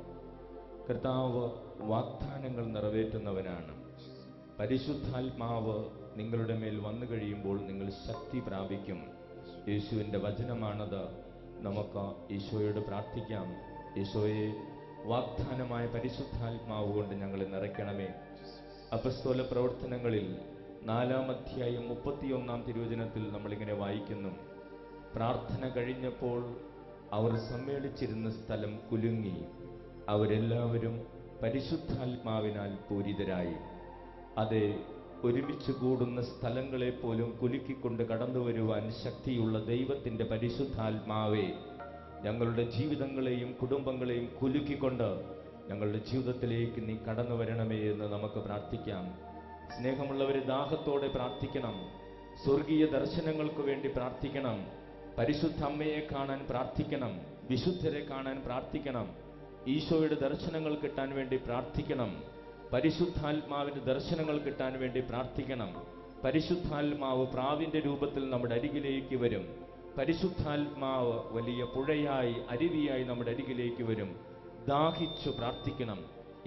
കർത്താവ് വാഗ്ദാനങ്ങൾ നിറവേറ്റുന്നവനാണ്. പരിശുദ്ധാത്മാവ് നിങ്ങളുടെ മേൽ വന്നു കഴിയുമ്പോൾ നിങ്ങൾ ശക്തി പ്രാപിക്കും. യേശുവിൻ്റെ വചനമാണത്. നമുക്ക് ഈശോയോട് പ്രാർത്ഥിക്കാം. ഈശോയെ, വാഗ്ദാനമായ പരിശുദ്ധാത്മാവ് കൊണ്ട് ഞങ്ങളെ നിറയ്ക്കണമേ. അപ്പസ്തോല പ്രവർത്തനങ്ങളിൽ 4-ാം അധ്യായം 31-ാം തിരുവചനത്തിൽ നമ്മളിങ്ങനെ വായിക്കുന്നു, പ്രാർത്ഥന കഴിഞ്ഞപ്പോൾ അവർ സമ്മേളിച്ചിരുന്ന സ്ഥലം കുലുങ്ങി, അവരെല്ലാവരും പരിശുദ്ധാത്മാവിനാൽ പൂരിതരായി. അതെ, ഒരുമിച്ച് കൂടുന്ന സ്ഥലങ്ങളെ പോലും കുലുക്കിക്കൊണ്ട് കടന്നു വരുവാൻ ശക്തിയുള്ള ദൈവത്തിൻ്റെ പരിശുദ്ധാത്മാവേ, ഞങ്ങളുടെ ജീവിതങ്ങളെയും കുടുംബങ്ങളെയും കുലുക്കിക്കൊണ്ട് ഞങ്ങളുടെ ജീവിതത്തിലേക്ക് നീ കടന്നു വരണമേ എന്ന് നമുക്ക് പ്രാർത്ഥിക്കാം. സ്നേഹമുള്ളവരെ, ദാഹത്തോടെ പ്രാർത്ഥിക്കണം. സ്വർഗീയ ദർശനങ്ങൾക്ക് വേണ്ടി പ്രാർത്ഥിക്കണം. പരിശുദ്ധ അമ്മയെ കാണാൻ പ്രാർത്ഥിക്കണം. വിശുദ്ധരെ കാണാൻ പ്രാർത്ഥിക്കണം. ഈശോയുടെ ദർശനങ്ങൾ കിട്ടാൻ വേണ്ടി പ്രാർത്ഥിക്കണം. പരിശുദ്ധാത്മാവിന്റെ ദർശനങ്ങൾ കിട്ടാൻ വേണ്ടി പ്രാർത്ഥിക്കണം. പരിശുദ്ധാത്മാവ് പ്രാവിന്റെ രൂപത്തിൽ നമ്മുടെ അരികിലേക്ക് വരും. പരിശുദ്ധാത്മാവ് വലിയ പുഴയായി, അരുവിയായി നമ്മുടെ അരികിലേക്ക് വരും. ദാഹിച്ചു പ്രാർത്ഥിക്കണം.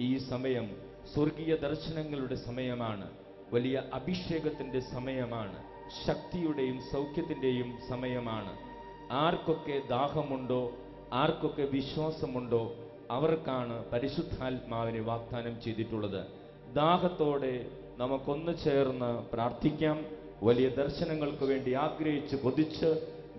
ഈ സമയം സ്വർഗീയ ദർശനങ്ങളുടെ സമയമാണ്. വലിയ അഭിഷേകത്തിന്റെ സമയമാണ്. ശക്തിയുടെയും സൗഖ്യത്തിന്റെയും സമയമാണ്. ആർക്കൊക്കെ ദാഹമുണ്ടോ, ആർക്കൊക്കെ വിശ്വാസമുണ്ടോ, അവർക്കാണ് പരിശുദ്ധാത്മാവിനെ വാഗ്ദാനം ചെയ്തിട്ടുള്ളത്. ദാഹത്തോടെ നമുക്കൊന്നു ചേർന്ന് പ്രാർത്ഥിക്കാം. വലിയ ദർശനങ്ങൾക്ക് വേണ്ടി ആഗ്രഹിച്ച് കൊതിച്ച്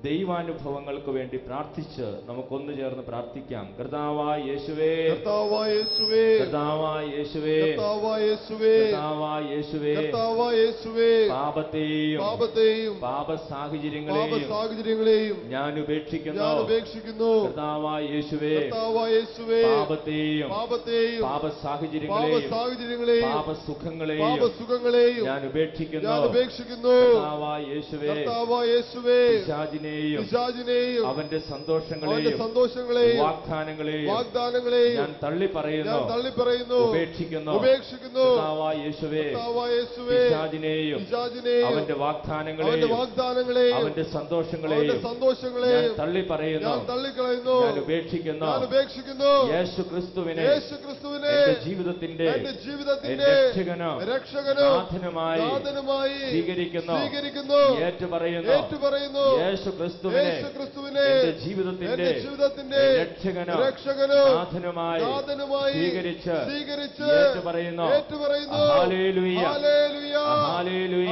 ദൈവാനുഭവങ്ങൾക്ക് വേണ്ടി പ്രാർത്ഥിച്ച് നമുക്കൊന്നു ചേർന്ന് പ്രാർത്ഥിക്കാം. കർത്താവായ യേശുവേ, കർത്താവായ യേശുവേ, കർത്താവായ യേശുവേ, കർത്താവായ യേശുവേ, കർത്താവായ യേശുവേ, കർത്താവായ യേശുവേ, പാപത്തെയും പാപ സാഹചര്യങ്ങളെയും ഞാൻ ഉപേക്ഷിക്കുന്നു. കർത്താവായ യേശുവേ, കർത്താവായ യേശുവേ, പാപത്തെയും പാപ സാഹചര്യങ്ങളെയും പാപസുഖങ്ങളെയും ഞാൻ ഉപേക്ഷിക്കുന്നു. കർത്താവായ യേശുവേ, കർത്താവായ യേശുവേ, പിശാചിനെ പിശാചിനെയും അവന്റെ സന്തോഷങ്ങളെയും വാഗ്ദാനങ്ങളെയും ഞാൻ തള്ളി പറയുന്നു ഉപേക്ഷിക്കുന്നു യേശുവേ പിശാചിനെയും അവന്റെ വാഗ്ദാനങ്ങളെയും അവന്റെ സന്തോഷങ്ങളെയും ഞാൻ തള്ളി പറയുന്നു ഞാൻ ഉപേക്ഷിക്കുന്നു യേശു ക്രിസ്തുവിനെ എന്റെ ജീവിതത്തിന്റെ രക്ഷകനോ നാഥനുമായി സ്വീകരിക്കുന്നു ഏറ്റുപറയുന്നു യേശു ക്രിസ്തുവിനെ എന്റെ ജീവിതത്തിന്റെ രക്ഷകനോ നാഥനുമായി സ്വീകരിച്ച് ഏറ്റുപറയുന്നു ഹല്ലേലൂയ ഹല്ലേലൂയ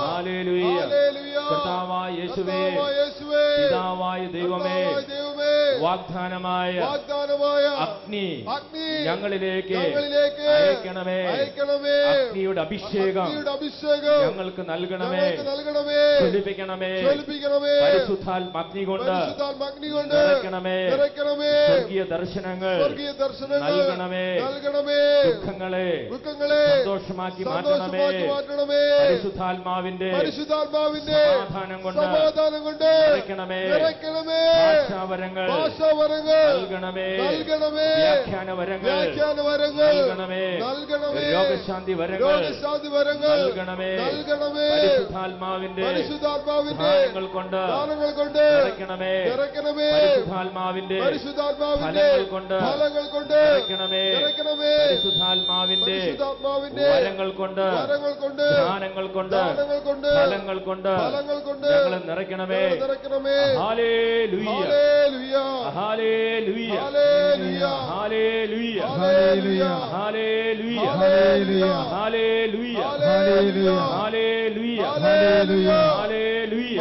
ഹല്ലേലൂയ കർത്താവായ യേശുവേ പിതാവായ ദൈവമേ വാഗ്ദാനമായ അഗ്നി ഞങ്ങളിലേക്ക് അയക്കണമേ അഗ്നിയുടെ അഭിഷേകം ഞങ്ങൾക്ക് നൽകണമേ ജ്വലിപ്പിക്കണമേ പരിശുദ്ധാത്മാഗ്നി കൊണ്ട് നിറയ്ക്കണമേ സ്വർഗീയ ദർശനങ്ങൾ നൽകണമേ ദുഃഖങ്ങളെ സന്തോഷമാക്കി മാറ്റണമേ പരിശുദ്ധാത്മാവിന്റെ സമാധാനം കൊണ്ട് നിറയ്ക്കണമേ ഭാഷാവരങ്ങൾ നൽകണമേ വ്യാഖ്യാനവരങ്ങൾ നൽകണമേ രോഗശാന്തി വരങ്ങൾ നൽകണമേ പരിശുദ്ധാത്മാവിന്റെ ദാനങ്ങൾ കൊണ്ട് നിറയ്ക്കണമേ പരിശുദ്ധാത്മാവിന്റെ ഫലങ്ങൾ കൊണ്ട് നിറയ്ക്കണമേ പരിശുദ്ധാത്മാവിന്റെ വരങ്ങൾ കൊണ്ട് ദാനങ്ങൾ കൊണ്ട് ഫലങ്ങൾ കൊണ്ട് ഞങ്ങളെ നിറയ്ക്കണമേ hallelujah hallelujah hallelujah hallelujah hallelujah hallelujah hallelujah hallelujah hallelujah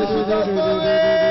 പരിശുദ്ധാത്മാവേ